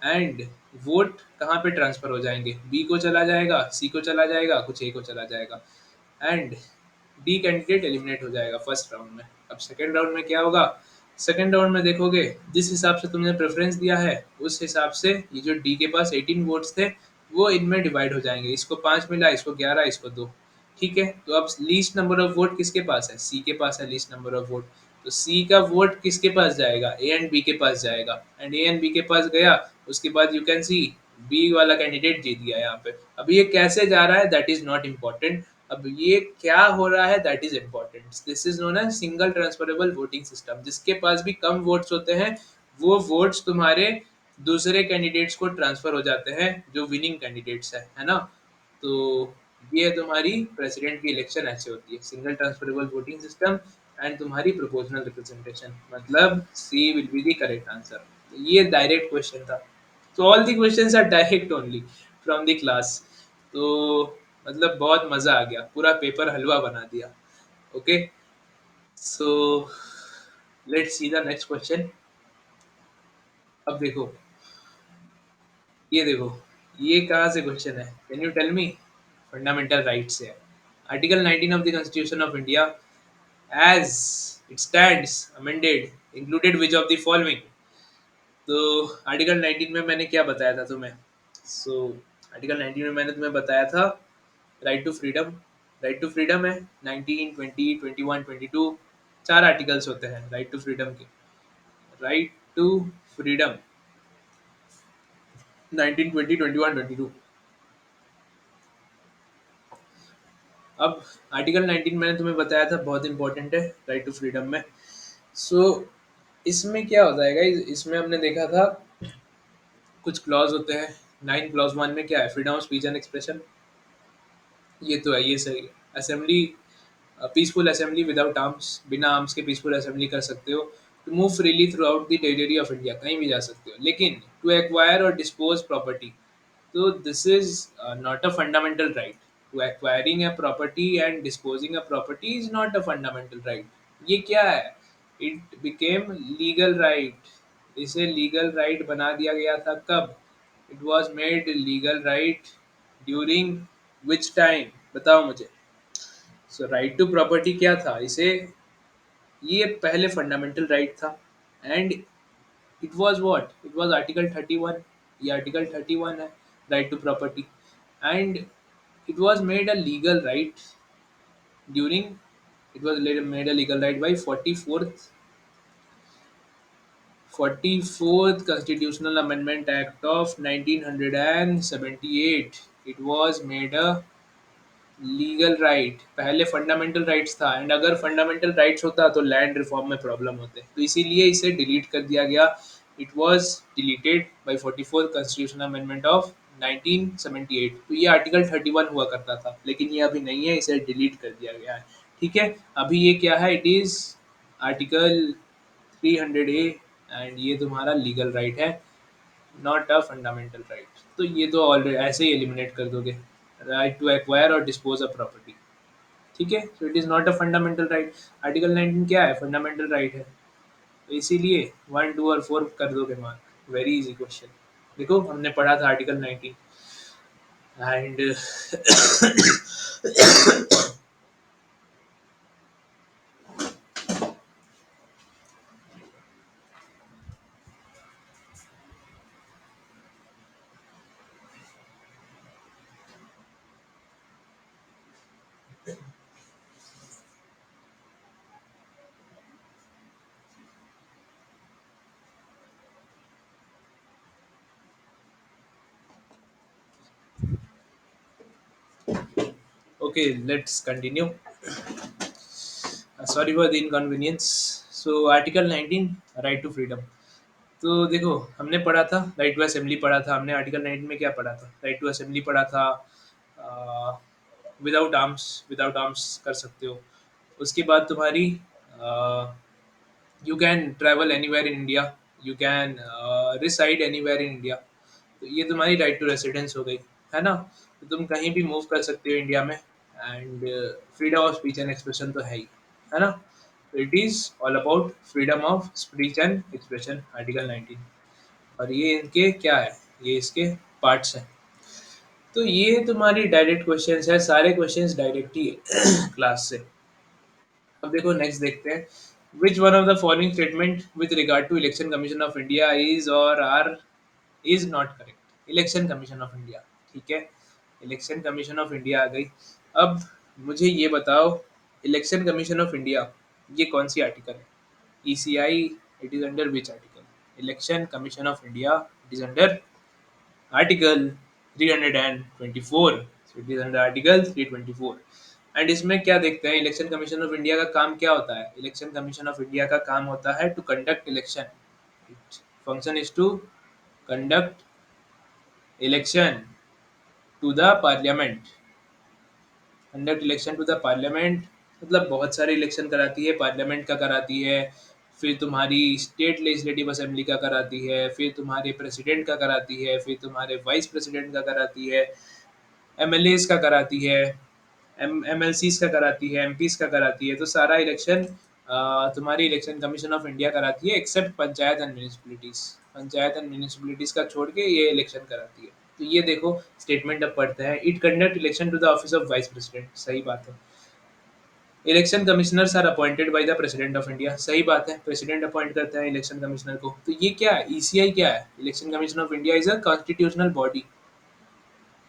एंड वोट कहाँ पे ट्रांसफर हो जाएंगे, बी को चला जाएगा, सी को चला जाएगा, कुछ ए को चला जाएगा एंड डी कैंडिडेट एलिमिनेट हो जाएगा फर्स्ट राउंड में। अब सेकेंड राउंड में क्या होगा, सेकेंड राउंड में देखोगे जिस हिसाब से तुमने प्रेफरेंस दिया है उस हिसाब से ये जो डी के पास 18 वोट्स थे वो इनमें डिवाइड हो जाएंगे, इसको 5 मिला, इसको 11, इसको 2। ठीक है, तो अब लीस्ट नंबर ऑफ वोट किसके पास है, सी के पास है लीस्ट नंबर ऑफ वोट। तो सी का वोट किसके पास जाएगा, ए एंड बी के पास जाएगा एंड ए एंड बी के पास गया। उसके बाद यू कैन सी बी वाला कैंडिडेट जीत गया यहाँ पे। अब ये कैसे जा रहा है दैट इज नॉट इम्पोर्टेंट, अब ये क्या हो रहा है that is important. This is known as single transferable voting system. जिसके पास भी कम वोट्स होते हैं वो वोट्स तुम्हारे दूसरे कैंडिडेट्स को ट्रांसफर हो जाते हैं जो विनिंग कैंडिडेट्स है ना। तो ये तुम्हारी प्रेसिडेंट की इलेक्शन ऐसे होती है, single transferable voting system and तुम्हारी प्रोपोर्शनल रिप्रेजेंटेशन, मतलब C will be the correct answer. ये डायरेक्ट क्वेश्चन था। तो all the questions are direct only from the class. तो मतलब बहुत मजा आ गया, पूरा पेपर हलवा बना दिया। Okay, so let's see the next question. अब देखो, ये देखो, ये कहाँ से क्वेश्चन है, can you tell me. Fundamental right से है। Article 19 of the Constitution of India, as it stands, amended, included which of the following? तो आर्टिकल 19 में मैंने क्या बताया था तुम्हें? सो आर्टिकल 19 में मैंने तुम्हें बताया था right to freedom. Right to freedom है 19, 20, 21, 22, चार आर्टिकल्स होते हैं राइट टू फ्रीडम के। Right to freedom 19, 20, 21, 22। अब आर्टिकल 19 मैंने तुम्हें बताया था बहुत इंपॉर्टेंट है राइट टू फ्रीडम में। सो इसमें क्या होता है गाइस, इसमें हमने देखा था कुछ क्लॉज होते हैं। 9 क्लॉज 1 में क्या है? Freedom of speech and expression. ये तो है, ये सही है। Assembly, peaceful assembly without arms, बिना आर्म्स के पीसफुल असेंबली कर सकते हो। To move freely throughout the territory of India, कहीं भी जा सकते हो। लेकिन टू एक्वायर और डिस्पोज प्रॉपर्टी, तो this is not a fundamental right. To acquiring a property and disposing a property is not a fundamental right. ये क्या है? It became legal right. इसे लीगल राइट बना दिया गया था कब? It was made legal right during which time? बताओ मुझे। सो राइट टू प्रॉपर्टी क्या था? इसे, ये पहले फंडामेंटल राइट था। And it was what? It was article 31। ये आर्टिकल 31 है, right to property. And it was made a legal right during, it was later made a legal right by 44th Constitutional Amendment Act of 1978। It was made a legal right. पहले fundamental rights था, and अगर fundamental rights होता तो land reform में problem होते, तो इसीलिए इसे डिलीट कर दिया गया। It was deleted bye 44th constitutional amendment of 1978। तो ये आर्टिकल 31 हुआ करता था, लेकिन ये अभी नहीं है, इसे डिलीट कर दिया गया है। ठीक है, अभी ये क्या है? It is article 300A, and ये तुम्हारा लीगल राइट है, नॉट अ फंडामेंटल राइट। तो ये तो ऑलरेडी ऐसे ही एलिमिनेट कर दोगे, राइट टू एक्वायर और डिस्पोज ऑफ प्रॉपर्टी। ठीक है, so it is not a fundamental right. Article 19 क्या है? फंडामेंटल राइट है। तो इसीलिए 1, 2 और 4 कर दोगे मार्क। Very easy question. देखो हमने पढ़ा था article 19। And okay, let's continue. Sorry for the inconvenience. So article 19, right to freedom. तो देखो हमने पढ़ा था राइट टू असेंबली, पढ़ा था हमने। आर्टिकल 19 में क्या पढ़ा था? राइट टू असेंबली पढ़ा था। विदाउट आर्म्स, विदाउट आर्म्स कर सकते हो। उसके बाद तुम्हारी you can travel anywhere in India, you can reside anywhere in India. तो ये तुम्हारी राइट टू रेसिडेंस हो गई, है ना? तो तुम कहीं भी मूव कर सकते हो इंडिया में। And freedom of speech and expression तो है ही, है ना? तो it is all about freedom of speech and expression, article 19। और ये इनके क्या है? ये इसके पार्ट्स हैं। तो ये तुम्हारी डायरेक्ट क्वेश्चंस है, सारे क्वेश्चंस डायरेक्ट ही है क्लास से। अब देखो नेक्स्ट देखते हैं। Which one of the following statement with regard to election commission of India is or are is not correct? Election commission of India, ठीक है, इलेक्शन कमीशन ऑफ इंडिया आ गई। अब मुझे ये बताओ, इलेक्शन कमीशन ऑफ इंडिया ये कौन सी आर्टिकल है? ECI, it is under which article? Election commission of India, it is under article 324। So it is under article 324। And इसमें क्या देखते हैं? इलेक्शन कमीशन ऑफ इंडिया का काम क्या होता है? इलेक्शन कमीशन ऑफ इंडिया का काम होता है to conduct election. Function is to conduct election to the parliament. Conduct election to the parliament मतलब बहुत सारे इलेक्शन कराती है, पार्लियामेंट का कराती है, फिर तुम्हारी स्टेट लेजिस्लेटिव असेंबली का कराती है, फिर तुम्हारे प्रेसिडेंट का कराती है, फिर तुम्हारे वाइस प्रेसिडेंट का कराती है, MLAs का कराती है, MLCs का कराती है, MPs का कराती है। तो सारा इलेक्शन तुम्हारी इलेक्शन कमीशन ऑफ इंडिया कराती है, except panchayat and municipalities. Panchayat and municipalities का छोड़ के ये इलेक्शन कराती है। तो ये देखो स्टेटमेंट अब पढ़ते हैं। It conduct election to the office of vice president, सही बात है। Election commissioners are appointed by the president of India, सही बात है, प्रेसिडेंट अपॉइंट करता है इलेक्शन कमिश्नर को। तो ये क्या है, ईसीआई क्या है? Election commission of India is a constitutional body.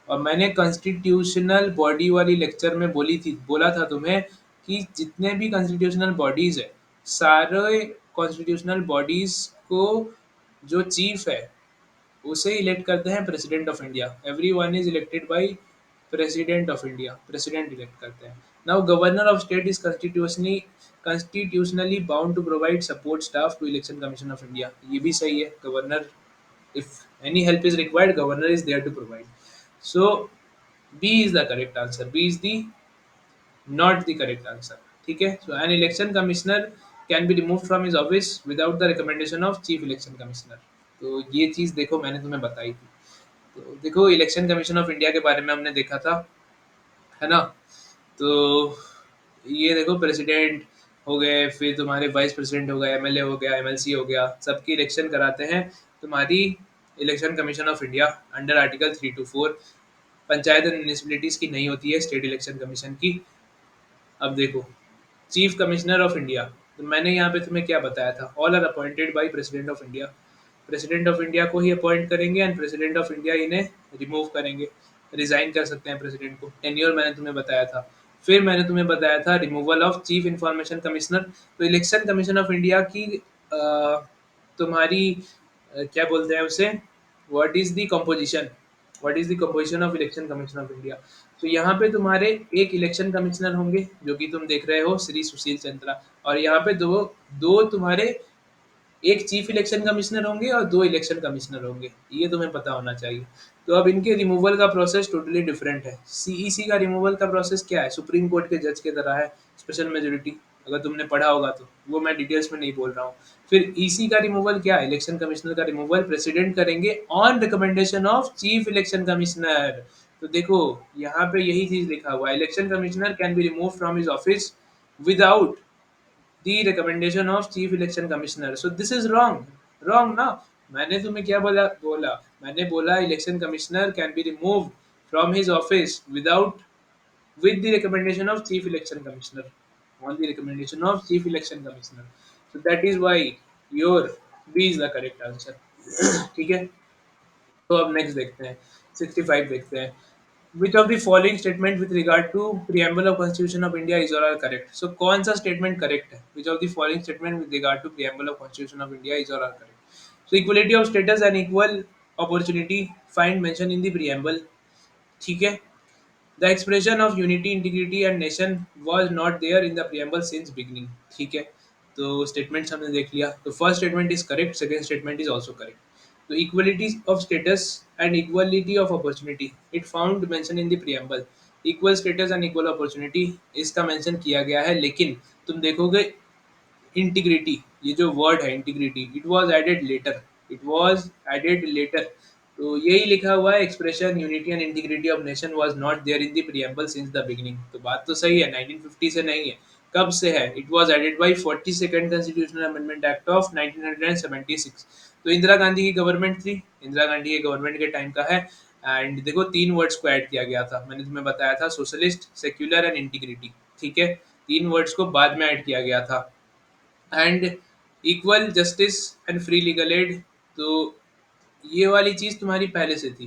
और मैंने कॉन्स्टिट्यूशनल बॉडी वाली लेक्चर में बोला था तुम्हें कि जितने भी कॉन्स्टिट्यूशनल बॉडीज है, सारे कॉन्स्टिट्यूशनल बॉडीज को जो चीफ है उसे इलेक्ट करते हैं president of India. Every one is elected by president of India, president elect करते हैं। Now governor of state is constitutionally bound to provide support staff to election commission of India, ये भी सही है। Governor, if any help is required, governor is there to provide. So B is the correct answer. B is the not the correct answer. ठीक है, so an election commissioner can be removed from his office without the recommendation of chief election commissioner. तो ये चीज देखो मैंने तुम्हें बताई थी। तो देखो इलेक्शन कमीशन ऑफ इंडिया के बारे में हमने देखा था, है ना? तो ये देखो प्रेसिडेंट हो गए, फिर तुम्हारे वाइस प्रेसिडेंट हो गए, एमएलए हो गया, एमएलसी हो गया, सबकी इलेक्शन कराते हैं तुम्हारी election commission of India under article 3 to 4। Panchayat and municipalities की नहीं होती है स्टेट इलेक्शन कमीशन की। अब देखो चीफ कमिश्नर ऑफ इंडिया, तो मैंने यहाँ पे तुम्हें क्या बताया था, all are appointed by president of India. President of India को ही अपॉइंट करेंगे एंड प्रेसिडेंट ऑफ इंडिया इन्हें रिमूव करेंगे, रिजाइन कर सकते हैं प्रेसिडेंट को। टेन्योर मैंने तुम्हें बताया था। फिर मैंने तुम्हें बताया था removal of chief information commissioner. तो इलेक्शन कमीशन ऑफ इंडिया की तुम्हारी क्या बोलते हैं उसे, what is the composition, what is the composition of election commission of India. तो यहाँ पे तुम्हारे एक इलेक्शन कमिश्नर होंगे जो कि तुम देख रहे हो श्री सुशील चंद्रा, और यहाँ पे दो दो तुम्हारे एक चीफ इलेक्शन कमिश्नर होंगे और दो इलेक्शन कमिश्नर होंगे, ये तुम्हें पता होना चाहिए। तो अब इनके रिमूवल का प्रोसेस टोटली डिफरेंट है। सीईसी का रिमूवल का प्रोसेस क्या है, सुप्रीम कोर्ट के जज की तरह है, स्पेशल मेजोरिटी, अगर तुमने पढ़ा होगा तो वो मैं डिटेल्स में नहीं बोल रहा हूँ। फिर ईसी का रिमूवल क्या है, इलेक्शन कमिश्नर का रिमूवल प्रेसिडेंट करेंगे on recommendation of chief election commissioner. तो देखो यहाँ पे यही चीज लिखा हुआ है, election commissioner can be remove from his office without the recommendation of chief election commissioner. So this is wrong, wrong ना। मैंने तुम्हें क्या बोला, मैंने बोला election commissioner can be remove from his office without, with the recommendation of chief election commissioner, on the recommendation of chief election commissioner. So that is why your B is the correct answer। ठीक है, तो अब next देखते हैं, 65 देखते हैं। Which of the following statement with regard to preamble of Constitution of India is or are correct? So कौन सा statement correct है? Which of the following statement with regard to preamble of Constitution of India is or are correct? So equality of status and equal opportunity find mention in the preamble। ठीक है, the expression of unity integrity and nation was not there in the preamble since beginning. ठीक है, तो statements हमने देख लिया। तो first statement is correct, second statement is also correct. तो equality of status and equality of opportunity it found mention in the preamble. Equal status and equal opportunity इसका mention किया गया है, लेकिन तुम देखोगे इंटीग्रिटी, ये जो वर्ड है integrity, it was added later, it was added later. तो यही लिखा हुआ है, expression unity and integrity of nation was not there in the preamble since the beginning. तो बात तो सही है, 1950 से नहीं है, कब से है? It was added by 42nd constitutional amendment act of 1976। तो इंदिरा गांधी की गवर्नमेंट थी, इंदिरा गांधी के गवर्नमेंट के टाइम का है। एंड देखो तीन वर्ड्स को ऐड किया गया था, मैंने तुम्हें बताया था, सोशलिस्ट, सेक्युलर एंड इंटीग्रिटी। ठीक है, तीन वर्ड्स को बाद में ऐड किया गया था। And equal justice and free legal aid, तो ये वाली चीज़ तुम्हारी पहले से थी।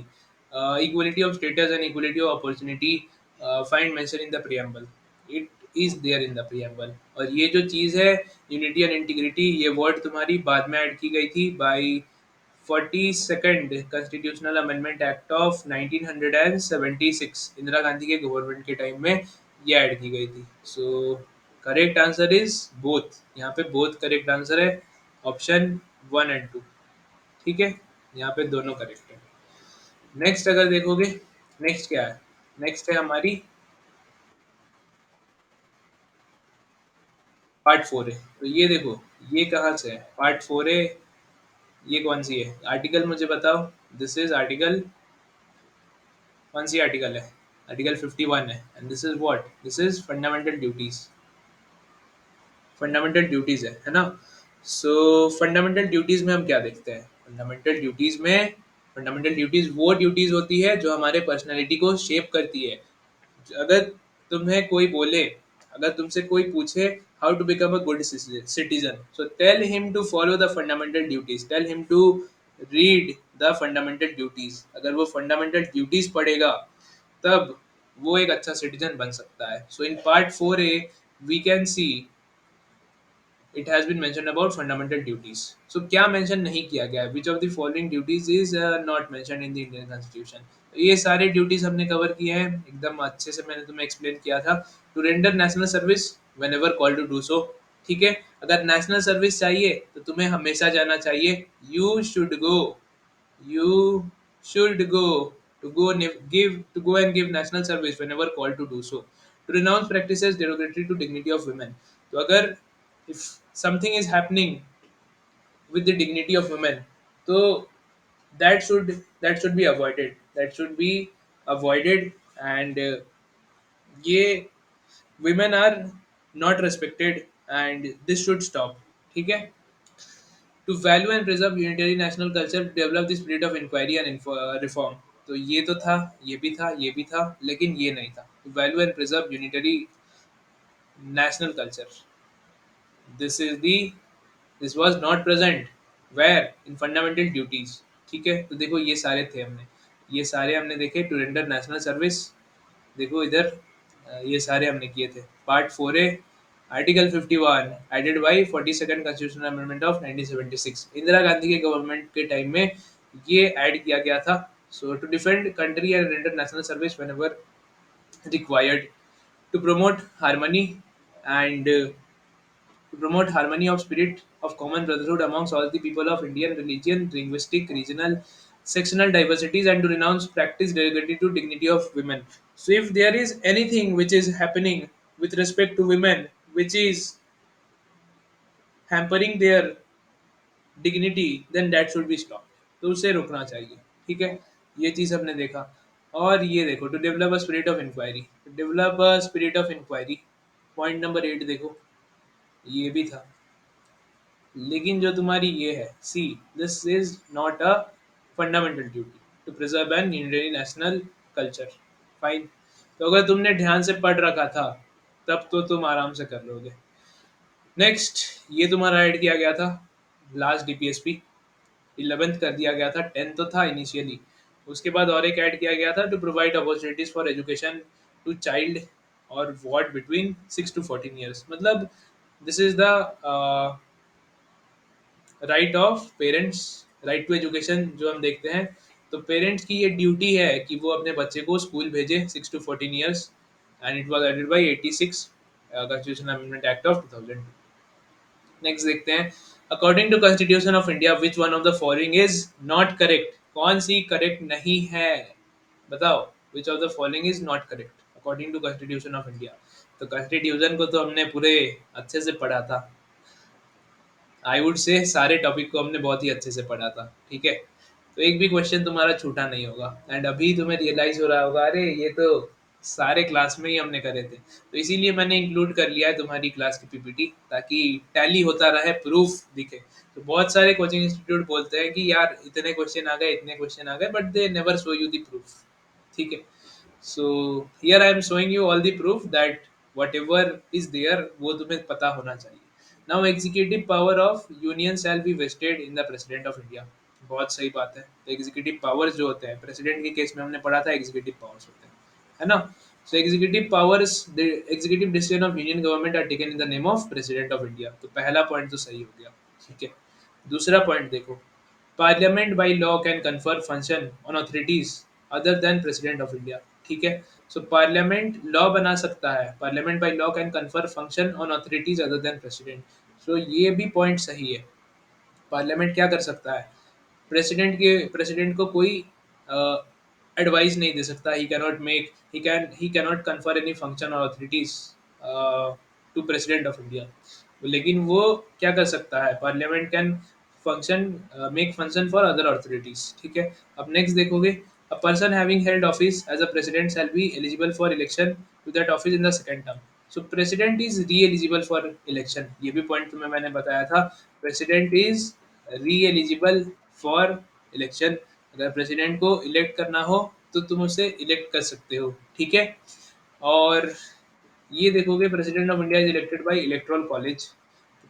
Equality of status and equality of opportunity find mentioned in the preamble, it is there in the preamble. और ये जो चीज़ है यूनिटी एंड इंटीग्रिटी, ये वर्ड तुम्हारी बाद में ऐड की गई थी by 42nd constitutional amendment act of 1976, Indira Gandhi के गवर्नमेंट के टाइम में ये ऐड की गई थी। So correct answer is both, यहाँ पे बोथ करेक्ट आंसर है, ऑप्शन 1 and 2। ठीक है, यहाँ पे दोनों करेक्ट है। नेक्स्ट अगर देखोगे, नेक्स्ट क्या है, नेक्स्ट है हमारी पार्ट 4 है। तो ये देखो ये कहाँ से है, पार्ट 4 है, ये कौन सी है आर्टिकल मुझे बताओ। दिस इज आर्टिकल, कौन सी आर्टिकल है? आर्टिकल 51 है। And this is what, this is fundamental duties, fundamental duties है ना? सो फंडामेंटल ड्यूटीज में हम क्या देखते हैं, फंडामेंटल ड्यूटीज में फंडामेंटल ड्यूटीज वो ड्यूटीज होती है जो हमारे पर्सनैलिटी को शेप करती है। अगर तुम्हें कोई बोले, अगर तुमसे कोई पूछे how to become a good citizen, so tell him to follow the fundamental duties, tell him to read the fundamental duties. अगर वो फंडामेंटल ड्यूटीज पढ़ेगा तब वो एक अच्छा सिटीजन बन सकता है। So in part 4A we can see it has been mentioned about fundamental duties. So क्या मेंशन नहीं किया गया है? Which of the following duties is not mentioned in the Indian Constitution? तो ये सारे ड्यूटीज हमने कवर किए हैं एकदम अच्छे से, मैंने तुम्हें एक्सप्लेन किया था। To render national service whenever call to do so, ठीक है। अगर नेशनल सर्विस चाहिए तो तुम्हें हमेशा जाना चाहिए, you should go, you should go and give national service whenever called to do so. To renounce practices derogatory to dignity of women. तो अगर if something is happening with the dignity of women, तो that should be avoided. That should be avoided, and ये women are not respected, and this should stop. ठीक है। To value and preserve unitary national culture, to develop the spirit of inquiry and reform. तो ये तो था, ये भी था, ये भी था, लेकिन ये नहीं था। To value and preserve unitary national culture, this is the this was not present where in fundamental duties। ठीक है, तो देखो ये सारे थे, हमने ये सारे हमने देखे। टू रेंडर नेशनल सर्विस, देखो इधर ये सारे हमने किए थे। Part 4A article 51 added by 42nd constitutional amendment of 1976, Indira Gandhi के गवर्नमेंट के टाइम में ये ऐड किया गया था। So to defend country and render national service whenever required, to promote harmony and to promote harmony of spirit of common brotherhood amongst all the people of Indian religion, linguistic, regional, sectional diversities, and to renounce practice derogatory to dignity of women. So, if there is anything which is happening with respect to women, which is hampering their dignity, then that should be stopped. तो उसे रुकना चाहिए, ठीक है। ये चीज़ हमने देखा। और ये देखो, to develop a spirit of inquiry, to develop a spirit of inquiry, point number 8 देखो, ये भी था। लेकिन जो तुम्हारी ये है, see this is not a fundamental duty to preserve an unitary national culture. Fine. तो अगर तुमने ध्यान से पढ़ रखा था तब तो तुम आराम से कर लोगे। नेक्स्ट, ये तुम्हारा ऐड किया गया था लास्ट डीपीएसपी, 11th कर दिया गया था, 10th तो था इनिशियली। उसके बाद और एक ऐड किया गया था, to provide opportunities for education to child और वॉट बिटवीन 6 to 14 years। मतलब this is the right of parents, right to education जो हम देखते हैं। तो पेरेंट्स की ये ड्यूटी है कि वो अपने बच्चे को स्कूल भेजे 6 to 14 years, and it was added by 86 constitution amendment act of 2000। Next देखते हैं, according to constitution of India which one of the following is not correct. कौन सी करेक्ट नहीं है, बताओ। Which of the following is not correct according to constitution of India. तो constitution को तो हमने पूरे अच्छे से पढ़ा था, आई वुड से सारे टॉपिक को हमने बहुत ही अच्छे से पढ़ा था, ठीक है। तो एक भी क्वेश्चन तुम्हारा छूटा नहीं होगा, एंड अभी तुम्हें रियलाइज हो रहा होगा, अरे ये तो सारे क्लास में ही हमने करे थे। तो इसीलिए मैंने इंक्लूड कर लिया है तुम्हारी क्लास की पीपीटी, ताकि टैली होता रहे, प्रूफ दिखे। तो बहुत सारे कोचिंग इंस्टीट्यूट बोलते हैं कि यार इतने क्वेश्चन आ गए, इतने क्वेश्चन आ गए, but they never show you the proof, ठीक है। So here I am showing you all the proof that whatever is there वो तुम्हें पता होना चाहिए। Now executive power of union shall be vested in the president of India. बहुत सही बात है। तो एग्जीक्यूटिव पावर्स जो होते हैं, प्रेसिडेंट के केस में हमने पढ़ा था एग्जीक्यूटिव पावर्स होते हैं, है ना। So executive powers, the executive decision of union government are taken in the name of president of India. तो पहला पॉइंट तो सही हो गया, ठीक है। दूसरा पॉइंट देखो, parliament by law can confer function on authorities other than president of India, ठीक है। सो पार्लियामेंट लॉ बना सकता है, parliament by law can confer function on authorities other than president. So ये भी पॉइंट सही है। पार्लियामेंट क्या कर सकता है, प्रेसिडेंट को कोई एडवाइस नहीं दे सकता, he cannot make, he cannot confer any function or authorities to president of India. लेकिन वो क्या कर सकता है, parliament can function, make function for other authorities, ठीक है। अब नेक्स्ट देखोगे, a person having held office as a president shall be eligible for election to that office in the second term. So president is re eligible for election, ये भी point तुम्हें मैंने बताया था। President is re eligible for election अगर president को elect करना हो तो तुम उसे इलेक्ट कर सकते हो, ठीक है। और ये देखोगे, president of India is elected bye electoral college.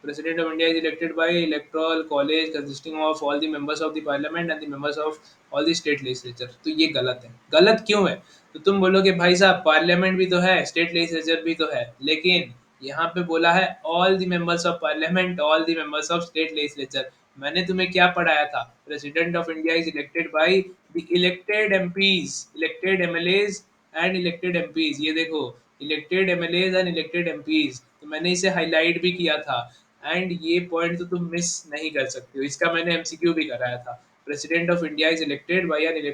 President of India is elected by electoral college consisting of all the members of the parliament and the members of all the state legislature। तो ये गलत है। गलत क्यों है? तो तुम बोलोगे भाई साहब पार्लियामेंट भी तो है, स्टेट लेजिस्लेचर भी तो है, लेकिन यहाँ पे बोला है all the members of parliament, all the members of state legislature. मैंने तुम्हें क्या पढ़ाया था? President of India is elected by the elected MPs, elected MLAs and elected MPs. ये देखो, elected MLAs and elected MPs, तो मैंने इसे हाईलाइट भी किया था। एंड ये पॉइंट तो तुम मिस नहीं कर सकते हो, इसका मैंने एमसीक्यू भी कराया था। President of India is elected by an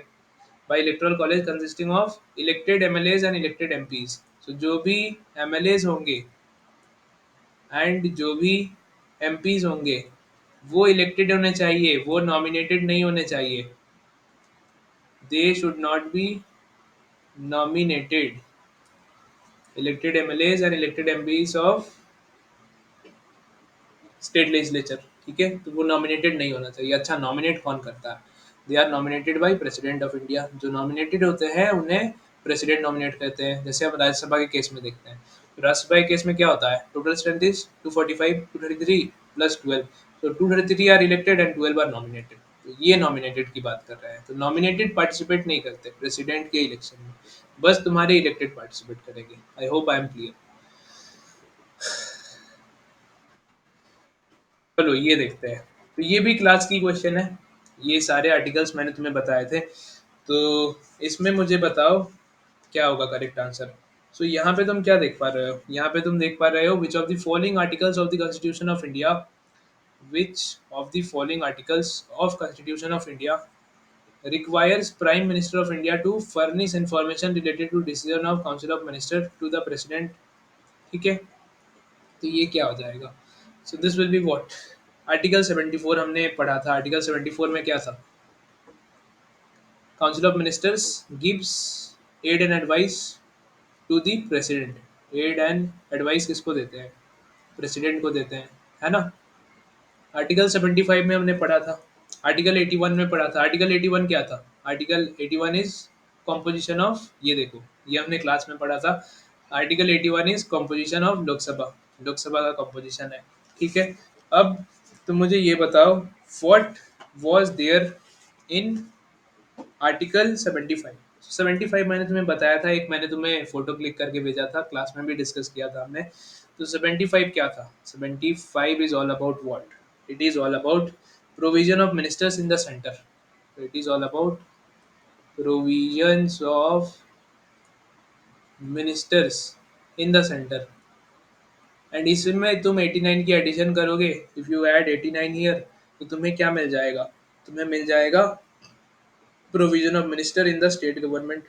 by electoral college consisting of elected MLAs and elected MPs. So जो भी एमएलएज होंगे एंड जो भी एमपीज होंगे वो इलेक्टेड होने चाहिए, वो नॉमिनेटेड नहीं होने चाहिए। They should not be nominated, elected MLAs and elected MPs of state legislature, ठीक है। तो वो नॉमिनेटेड नहीं होना चाहिए। अच्छा, नॉमिनेट कौन करता है? They are nominated by president of India. जो नॉमिनेटेड होते हैं उन्हें प्रेसिडेंट नॉमिनेट करते हैं। जैसे हम राज्यसभा के केस में देखते हैं, तो राज्यसभा के केस में क्या होता है? Total strength is 245, 233 plus 12। तो 233 are elected and 12 are nominated. तो ये नॉमिनेटेड की बात कर रहे हैं। तो नॉमिनेटेड पार्टिसिपेट नहीं करते प्रेसिडेंट के इलेक्शन में, बस तुम्हारे इलेक्टेड पार्टिसिपेट करेंगे। I hope I am clear. चलो ये देखते हैं। तो ये भी क्लास की क्वेश्चन है। ये सारे आर्टिकल्स मैंने तुम्हें बताए थे। तो इसमें मुझे बताओ क्या होगा करेक्ट आंसर। सो यहाँ पे तुम क्या देख पा रहे हो? यहाँ पे तुम देख पा रहे हो विच of the following articles of the constitution of India, which of the following articles of constitution of India requires Prime Minister of India to furnish information related to decision of Council of Minister to the President, ठीक है। तो ये क्या हो जाएगा? So this will be what? Article 74 हमने पढ़ा था। आर्टिकल 74 में क्या था? Council of ministers gives aid and advice to the president. Aid and advice किसको देते हैं? प्रेसिडेंट को देते हैं, है ना। आर्टिकल 75 में हमने पढ़ा था। आर्टिकल 81 में पढ़ा था। आर्टिकल 81 क्या था? आर्टिकल 81 इज कॉम्पोजिशन ऑफ, ये देखो ये हमने क्लास में पढ़ा था। Article 81 is composition of Lok Sabha. Lok Sabha का कॉम्पोजिशन है, ठीक है। अब तुम मुझे ये बताओ, what was there in article 75? 75 मैंने तुम्हें बताया था, एक मैंने तुम्हें फोटो क्लिक करके भेजा था, क्लास में भी डिस्कस किया था हमने। तो 75 क्या था? 75 is all about what? It is all about provision of ministers in the centre. It is all about provisions of ministers in the centre. And इसमें तुम 89 की एडिशन करोगे, इफ यू ऐड 89 हियर, तो तुम्हें क्या मिल जाएगा? तुम्हें मिल जाएगा provision of minister in the state government,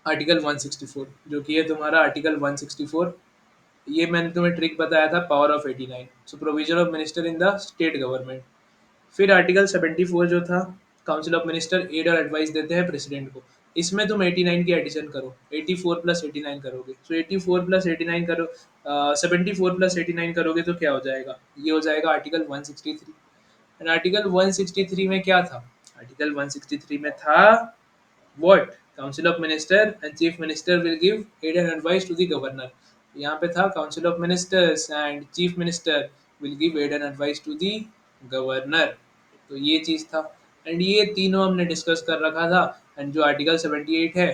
article 164, जो कि है तुम्हारा आर्टिकल 164। ये मैंने तुम्हें ट्रिक बताया था, power of 89। So provision of minister in the state government. फिर आर्टिकल 74 जो था, काउंसिल ऑफ मिनिस्टर एड और एडवाइस देते हैं प्रेसिडेंट को। इसमें तुम 89 की एडिशन करो, 84 प्लस 89 करोगे। सो 84 प्लस 89 करो, 74 प्लस 89 करोगे तो क्या हो जाएगा? ये हो जाएगा आर्टिकल 163। एंड आर्टिकल 163 में क्या था? आर्टिकल 163 में था what council of minister and chief minister will give aid and advice to the governor। यहाँ पे था council of ministers and chief minister will give aid and advice to the governor। तो ये चीज था। एंड ये तीनों हमने डिस्कस कर रखा था। एंड जो आर्टिकल 78 है,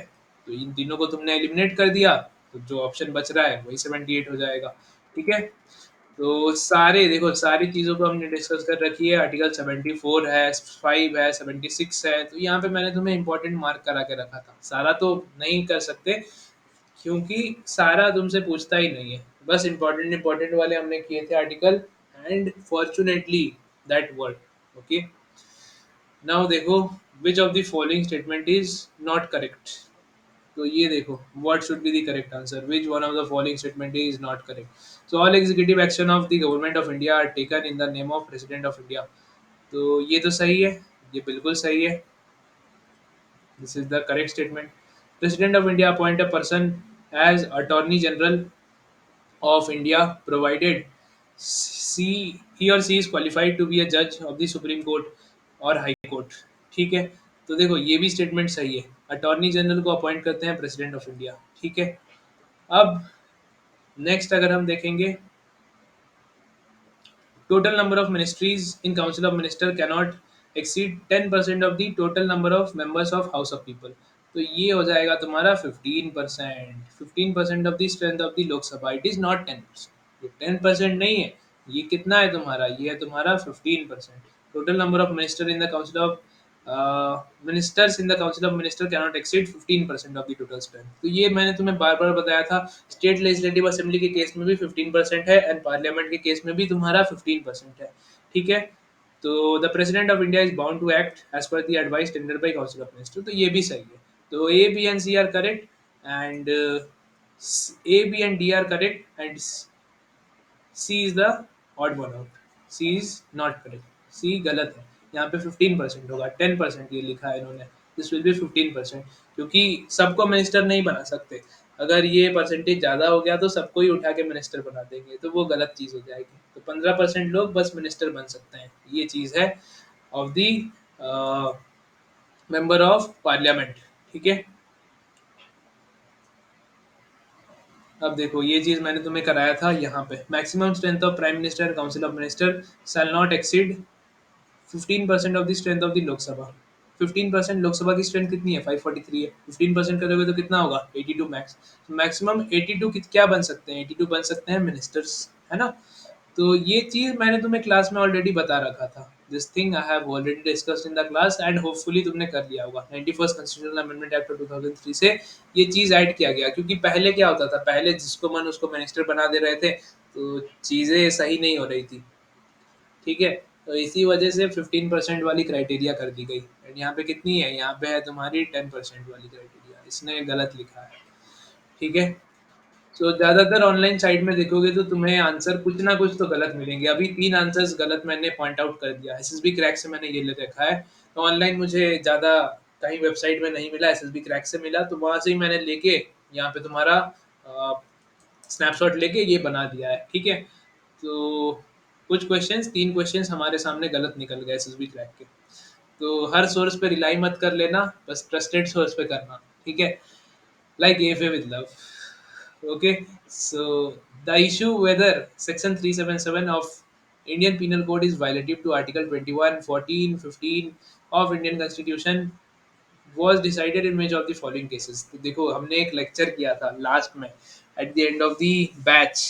तो इन तीनों को तुमने एलिमिनेट कर दिया, तो जो ऑप्शन बच रहा है वही 78 हो जाएगा, ठीक है। तो सारे देखो, सारी चीज़ों को हमने डिस्कस कर रखी है। आर्टिकल 74 है, 5 है, 76 है। तो यहाँ पे मैंने तुम्हें इंपॉर्टेंट मार्क करा के रखा था। सारा तो नहीं कर सकते क्योंकि सारा तुमसे पूछता ही नहीं है। बस इंपॉर्टेंट इंपॉर्टेंट वाले हमने किए थे article. And fortunately that work, okay. Now देखो, which of the following statement is not correct. तो ये देखो, what should be the correct answer? Which one of the following statement is not correct? So all executive action of the government of India are taken in the name of President of India। तो ये तो सही है, ये बिल्कुल सही है। This is the correct statement। President of India appoint a person as Attorney General of India provided he or she is qualified to be a judge of the Supreme Court or High Court, ठीक है। तो देखो ये भी statement सही है। Attorney general को appoint करते हैं प्रेसिडेंट ऑफ इंडिया, ठीक है। अब नेक्स्ट अगर हम देखेंगे, total number of ministries in council of minister cannot exceed 10% of the total number of members of house of people। तो ये हो जाएगा तुम्हारा 15%। 15% of the strength of the Lok Sabha, it is not 10%। ये 10% नहीं है, ये कितना है तुम्हारा, ये है तुम्हारा 15%। Total number of minister in the council of ministers in the council of minister cannot exceed 15% of the total strength. तो ये मैंने तुम्हें बार बार बताया था। स्टेट लेजिस्लेटिव असेंबली के केस में भी 15% है, एंड पार्लियामेंट के केस में भी तुम्हारा 15% है, ठीक है। तो the president of India is bound to act as per the advice tender by council of minister. तो ये भी सही है। तो A B and C are correct, and A B and D are correct, and C is the odd one out. C is not correct, C गलत है। यहाँ पे 15% होगा, 10% ये लिखा है इन्होंने। दिस विल बी 15%, क्योंकि सबको मिनिस्टर नहीं बना सकते। अगर ये परसेंटेज ज़्यादा हो गया तो सबको ही उठा के मिनिस्टर बना देंगे, तो वो गलत चीज़ हो जाएगी। तो 15% लोग बस मिनिस्टर बन सकते हैं, ये चीज़ है of the member of parliament, ठीक है। अब देखो ये चीज़ मैंने तुम्हें कराया था यहाँ पे, maximum strength of prime minister and council of minister shall not exceed 15% of the strength of the Lok Sabha. 15% Lok Sabha की स्ट्रेंथ कितनी है, 543 है। 15% करोगे तो कितना होगा, 82 मैक्स। तो मैक्सिमम 82 क्या बन सकते हैं, 82 बन सकते हैं मिनिस्टर्स, है ना। तो ये चीज़ मैंने तुम्हें क्लास में ऑलरेडी बता रखा था। This thing I have already discussed in the class, and hopefully तुमने कर लिया होगा। 91st constitutional amendment act of 2003 से ये चीज़ ऐड किया गया, क्योंकि पहले क्या होता था, पहले जिसको मन उसको मिनिस्टर बना दे रहे थे, तो चीज़ें सही नहीं हो रही थी, ठीक है। तो इसी वजह से 15% वाली क्राइटेरिया कर दी गई। एंड यहाँ पे कितनी है, यहाँ पे है तुम्हारी 10% वाली क्राइटेरिया, इसने गलत लिखा है, ठीक है। सो ज़्यादातर ऑनलाइन साइट में देखोगे तो तुम्हें आंसर कुछ ना कुछ तो गलत मिलेंगे। अभी 3 आंसर्स गलत मैंने पॉइंट आउट कर दिया। एसएसबी क्रैक से मैंने ये ले रखा है। तो ऑनलाइन मुझे ज़्यादा कहीं वेबसाइट में नहीं मिला, एसएसबी क्रैक से मिला, तो वहाँ से ही मैंने लेके यहाँ पे तुम्हारा स्नैपशॉट लेके ये बना दिया है, ठीक है। तो कुछ क्वेश्चंस, 3 क्वेश्चंस हमारे सामने गलत निकल गए एसएसबी क्रैक के। तो हर सोर्स पे रिलाई मत कर लेना, बस ट्रस्टेड सोर्स पे करना, ठीक है। Like AFA with love. Okay, so the issue whether Section 377 of Indian Penal Code is violative to Article 21, 14, 15 of Indian Constitution was decided in which of the following cases। तो देखो हमने एक lecture किया था लास्ट में, at the end of the batch.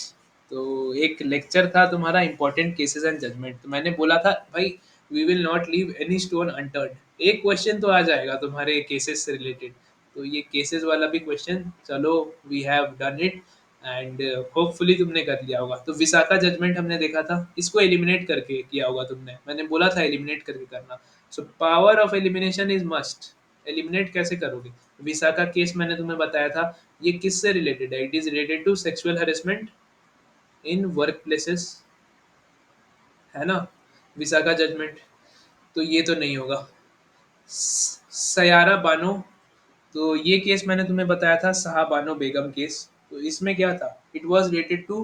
तो एक lecture था तुम्हारा इंपॉर्टेंट केसेस एंड जजमेंट। तो मैंने बोला था भाई, we will not leave any stone unturned. एक क्वेश्चन तो आ जाएगा तुम्हारे केसेस से रिलेटेड। तो ये केसेस वाला भी क्वेश्चन, चलो we have done it, and hopefully तुमने कर लिया होगा। तो विसाखा जजमेंट हमने देखा था, इसको एलिमिनेट करके किया होगा तुमने, मैंने बोला था एलिमिनेट करके करना। So power of elimination is must. Eliminate कैसे करोगे, विसाखा केस मैंने तुम्हें बताया था। ये किससे रिलेटेड है, it is related to sexual harassment in work places, है ना, विसाखा जजमेंट। तो ये तो नहीं होगा। सयारा बानो, तो ये केस मैंने तुम्हें बताया था, साहबानो बेगम केस। तो इसमें क्या था, it was related to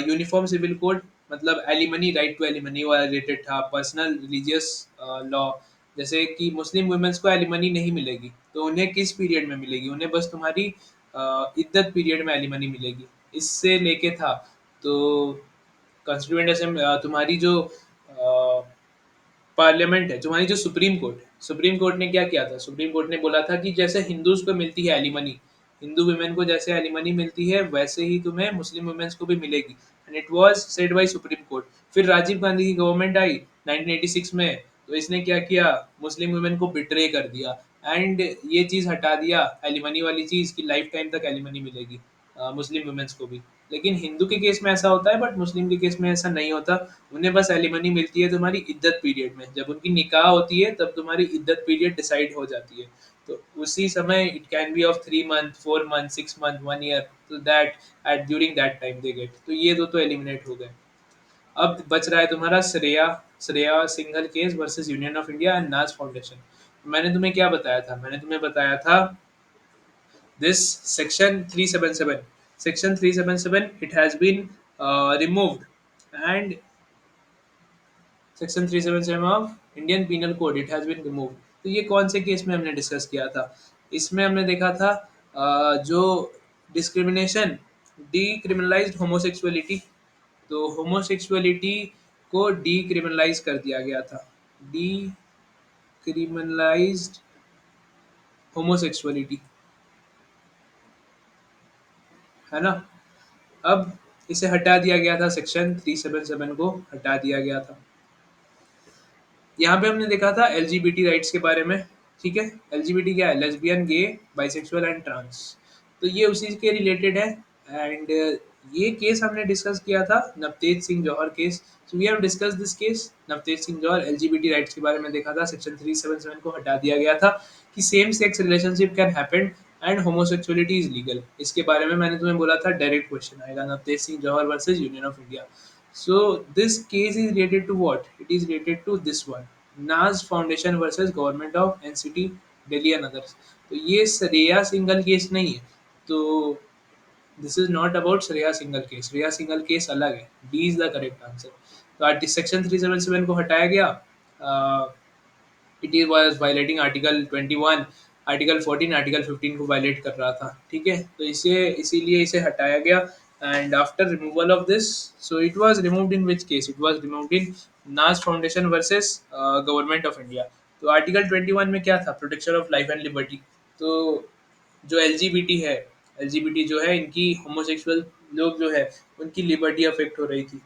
uniform civil code, मतलब एलिमनी, राइट टू एलिमनी वाला रिलेटेड था। पर्सनल रिलीजियस लॉ, जैसे कि मुस्लिम वुमेन्स को एलिमनी नहीं मिलेगी, तो उन्हें किस पीरियड में मिलेगी, उन्हें बस तुम्हारी इद्दत पीरियड में एलिमनी मिलेगी, इससे लेके था। तो कॉन्स्टिट्यूएंट असेंबली तुम्हारी जो पार्लियामेंट है, तुम्हारी जो सुप्रीम कोर्ट है, सुप्रीम कोर्ट ने क्या किया था, सुप्रीम कोर्ट ने बोला था कि जैसे हिंदूज को मिलती है एलिमनी, हिंदू वुमेन को जैसे एलिमनी मिलती है, वैसे ही तुम्हें मुस्लिम वुमेन्स को भी मिलेगी। And it was said bye supreme court. फिर राजीव गांधी की गवर्नमेंट आई 1986 में, तो इसने क्या किया, मुस्लिम वुमेन को बिट्रे कर दिया, एंड ये चीज़ हटा दिया, एलिमनी वाली चीज़ की लाइफ टाइम तक एलिमनी मिलेगी मुस्लिम वुमेन्स को भी। लेकिन हिंदू के केस में ऐसा होता है, बट मुस्लिम के केस में ऐसा नहीं होता। उन्हें बस एलिमनी मिलती है तुम्हारी इद्दत पीरियड में, जब उनकी निकाह होती है तब तुम्हारी इद्दत पीरियड डिसाइड हो जाती है। तो उसी समय it can be of 3 month, 4 month, 6 month, 1 year, तो that at during that time they get. तो ये दो तो एलिमिनेट हो गए। अब बच रहा है तुम्हारा Shreya, Shreya Singhal case versus union of India and नाज फाउंडेशन। मैंने तुम्हें क्या बताया था, मैंने तुम्हें बताया था this section 377, section 377 it has been removed, and section 377 of Indian Penal Code it has been removed, तो ये कौन से केस में हमने डिस्कस किया था? इसमें हमने देखा था जो डिस्क्रिमिनेशन, डीक्रिमिनलाइज्ड होमोसेक्सुअलिटी। तो होमोसेक्सुअलिटी को डीक्रिमिनलाइज कर दिया गया था। डीक्रिमिनलाइज्ड होमोसेक्सुअलिटी, है ना? अब इसे हटा दिया गया था, सेक्शन 377 को हटा दिया गया था। यहाँ पे हमने देखा था एलजीबीटी राइट्स के बारे में। ठीक है, एलजीबीटी क्या है? Lesbian, gay, bisexual and trans. तो ये उसी के रिलेटेड है। एंड ये केस हमने डिस्कस किया था, Navtej Singh Johar case. So we have discuss this case, Navtej Singh Johar. LGBT rights के बारे में देखा था, सेक्शन 377 को हटा दिया गया था कि same sex relationship can happen and homosexuality is legal. इसके बारे में मैंने तुम्हें बोला था डायरेक्ट क्वेश्चन आएगा, Navtej Singh Johar versus union of India. So this case is related to what? It is related to this one, नाज foundation versus government of NCT Delhi and others. तो ये श्रेया सिंगल केस नहीं है। तो this is not about Shreya single case. Shreya single case अलग है। D is the correct answer. तो article section 377 को हटाया गया। It was violating article 21, article 14, article 15 को वायलेट कर रहा था। ठीक है, तो इसे इसीलिए इसे हटाया गया। And after removal of this, so it was removed in which case? It was removed in Naz foundation versus government of India. तो आर्टिकल 21 में क्या था? Protection of life and liberty. तो जो एलजीबीटी है, एलजीबीटी जो है, इनकी होमोसेक्सुअल लोग जो है, उनकी लिबर्टी अफेक्ट हो रही थी।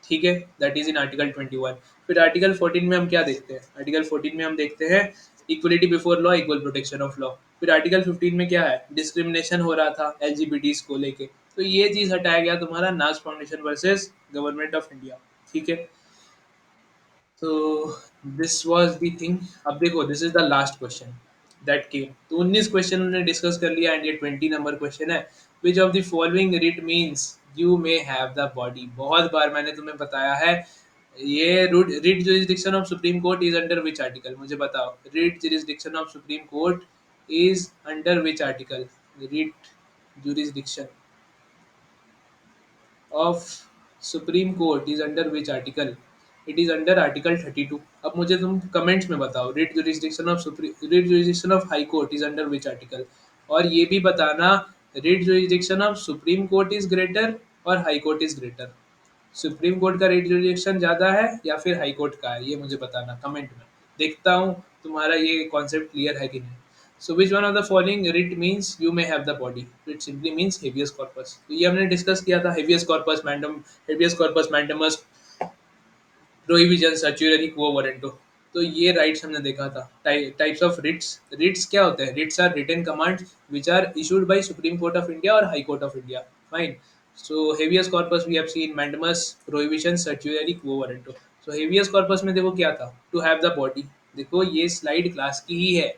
ठीक है, दैट इज इन आर्टिकल 21। फिर आर्टिकल 14 में हम क्या देखते हैं? आर्टिकल 14 में हम देखते हैं equality before law, equal protection of law. फिर आर्टिकल 15 में क्या है? डिस्क्रिमिनेशन हो रहा था एलजीबीटीज को लेके। तो ये चीज हटाया गया तुम्हारा, नाज foundation versus government of India. ठीक है, तो दिस वाज द थिंग। अब देखो, this is the last question that केम। तो 19 क्वेश्चन हमने डिस्कस कर लिया एंड ये 20 नंबर क्वेश्चन है। विच of the following writ means you may have the body? बहुत बार मैंने तुम्हें बताया है। ये writ jurisdiction of supreme court is under which article? मुझे बताओ, writ jurisdiction of supreme court is under which article? Writ jurisdiction of supreme court is under which article? It is under article 32। अब मुझे तुम comments में बताओ, writ jurisdiction of writ jurisdiction of high court is under which article? और ये भी बताना, writ jurisdiction of supreme court is greater or high court is greater? Supreme court का रिट जुरिस्डिक्शन ज़्यादा है या फिर हाई कोर्ट का है? ये मुझे बताना कमेंट में। देखता हूँ तुम्हारा ये कॉन्सेप्ट क्लियर है कि नहीं। So which one of the following writ means you may have the body? It simply means habeas corpus. तो ये हमने डिस्कस किया था, habeas corpus mandamus, habeas corpus mandamus, prohibition, certiorari, quo warranto. तो ये राइट्स हमने देखा था। Types of Ritz. रिट्स क्या होते हैं? Writs are written commands which are issued by supreme court of India और high court of India. Fine. So habeas corpus we have seen mandamus, prohibition, certiorari, quo warranto. So habeas corpus में देखो क्या था? To have the body. देखो ये slide class की ही है।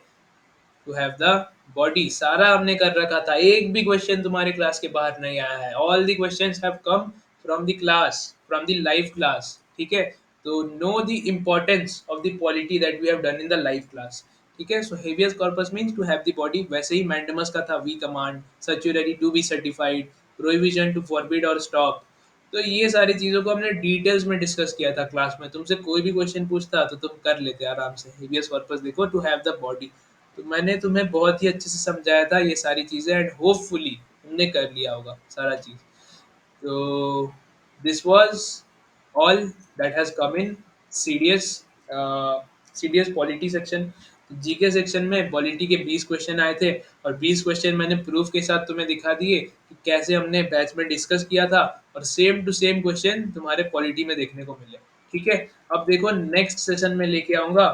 To have the body सारा हमने कर रखा था, एक भी क्वेश्चन तुम्हारे क्लास के बाहर नहीं आया है। All the questions have come from the class, from the live class. ठीक है, तो know the importance of the polity that we have done in the live class. ठीक है, so habeas corpus means to have the body. वैसे ही mandamus का था we command, certiorari to be certified, prohibition to forbid और stop. तो ये सारी चीज़ों को हमने डिटेल्स में डिस्कस किया था क्लास में। तुमसे कोई भी क्वेश्चन पूछता तो तुम कर लेते आराम से। हेवियस कॉर्पस देखो, टू हैव द बॉडी। तो मैंने तुम्हें बहुत ही अच्छे से समझाया था ये सारी चीज़ें एंड होपफुली तुमने कर लिया होगा सारा चीज़। So this was all that has come in CDS CDS polity section. GK section में पॉलिटी के 20 क्वेश्चन आए थे और 20 क्वेश्चन मैंने प्रूफ के साथ तुम्हें दिखा दिए कि कैसे हमने बैच में डिस्कस किया था, और सेम टू सेम क्वेश्चन तुम्हारे पॉलिटी में देखने को मिले। ठीक है, अब देखो नेक्स्ट सेशन में लेके आऊँगा।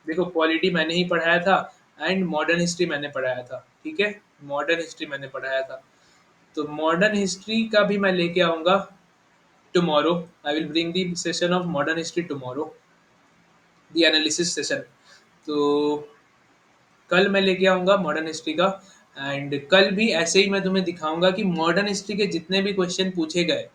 देखो पॉलिटी मैंने ही पढ़ाया था एंड मॉडर्न हिस्ट्री मैंने पढ़ाया था। ठीक है, मॉडर्न हिस्ट्री मैंने पढ़ाया था। तो मॉडर्न हिस्ट्री का भी मैं लेके आऊँगा tomorrow. I will bring the session of modern history tomorrow, the analysis session. तो कल मैं लेके आऊँगा मॉडर्न हिस्ट्री का। एंड कल भी ऐसे ही मैं तुम्हें दिखाऊंगा कि मॉडर्न हिस्ट्री के जितने भी क्वेश्चन पूछे गए,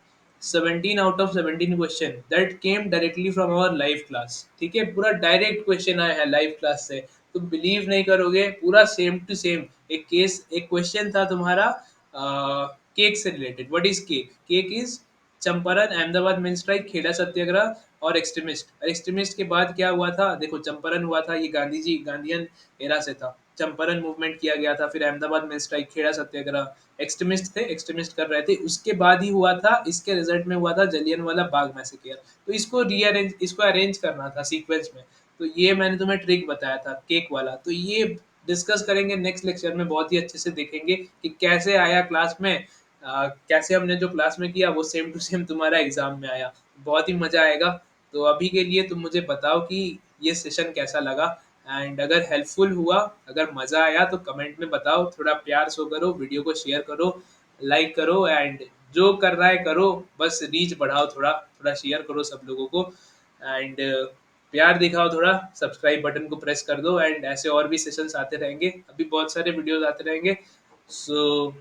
17 out of 17 question that came directly from our live class. ठीक है, पूरा डायरेक्ट क्वेश्चन आया है लाइव क्लास से। तुम बिलीव नहीं करोगे, पूरा सेम टू सेम। एक क्वेश्चन था तुम्हारा केक से related. What is cake? Cake is Champaran, Ahmedabad main strike, Kheda Satyagraha और एक्सट्रीमिस्ट। एक्सट्रीमिस्ट के बाद क्या हुआ था, देखो चंपारण हुआ था, ये गांधी जी गांधीयन एरा से था। चंपारण मूवमेंट किया गया था, फिर अहमदाबाद मेन स्ट्राइक, खेड़ा सत्याग्रह, एक्सट्रीमिस्ट थे, एक्सट्रीमिस्ट कर रहे थे। उसके बाद ही हुआ था, इसके रिजल्ट में हुआ था जलियांवाला बाग मैसेकर। तो इसको अरेंज करना था सीक्वेंस में। तो ये मैंने तुम्हें ट्रिक बताया था केक वाला, तो ये डिस्कस करेंगे नेक्स्ट लेक्चर में, बहुत ही अच्छे से देखेंगे कि कैसे आया क्लास में। कैसे हमने जो क्लास में किया वो सेम टू सेम तुम्हारा एग्जाम में आया। बहुत ही मजा आएगा। तो अभी के लिए तुम मुझे बताओ कि ये सेशन कैसा लगा, एंड अगर हेल्पफुल हुआ, अगर मजा आया तो कमेंट में बताओ। थोड़ा प्यार शो करो, वीडियो को शेयर करो, लाइक करो, एंड जो कर रहा है करो, बस रीच बढ़ाओ, थोड़ा थोड़ा शेयर करो सब लोगों को, एंड प्यार दिखाओ थोड़ा, सब्सक्राइब बटन को प्रेस कर दो, एंड ऐसे और भी सेशंस आते रहेंगे, अभी बहुत सारे वीडियोस आते रहेंगे। सो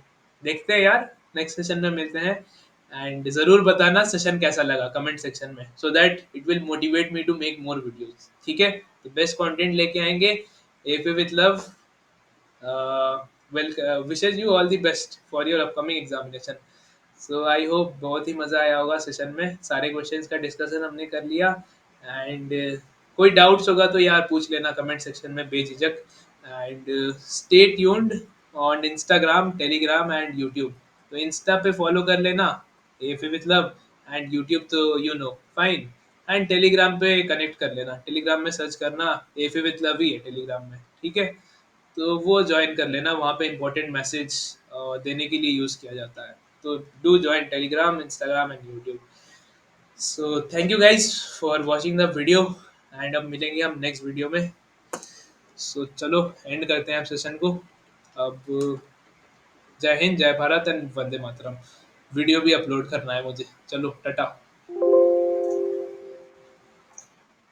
देखते हैं यार, नेक्स्ट सेशन में मिलते हैं। एंड ज़रूर बताना सेशन कैसा लगा कमेंट सेक्शन में, so that it will motivate me to make more videos. ठीक है, तो बेस्ट कंटेंट लेके आएंगे। F with love, well wishes you all the best for your upcoming examination. So I hope बहुत ही मज़ा आया होगा सेशन में, सारे क्वेश्चंस का डिस्कशन हमने कर लिया। एंड कोई डाउट्स होगा तो यार पूछ लेना कमेंट सेक्शन में बेझिझक। And stay tuned on Instagram, Telegram and YouTube. तो इंस्टा पे फॉलो कर लेना F with love, and YouTube तो you know fine, and Telegram पे कनेक्ट कर लेना। टेलीग्राम में सर्च करना एफ विथ लव ही है टेलीग्राम में, ठीक है। तो वो ज्वाइन कर लेना, वहाँ पे इंपॉर्टेंट मैसेज देने के लिए यूज़ किया जाता है। तो do join Telegram, Instagram and YouTube. So thank you guys for watching the video, and अब मिलेंगे हम नेक्स्ट वीडियो में। सो चलो एंड करते हैं आप सेशन को अब। जय हिंद, जय भारत एंड वंदे मातरम। वीडियो भी अपलोड करना है मुझे, चलो टाटा।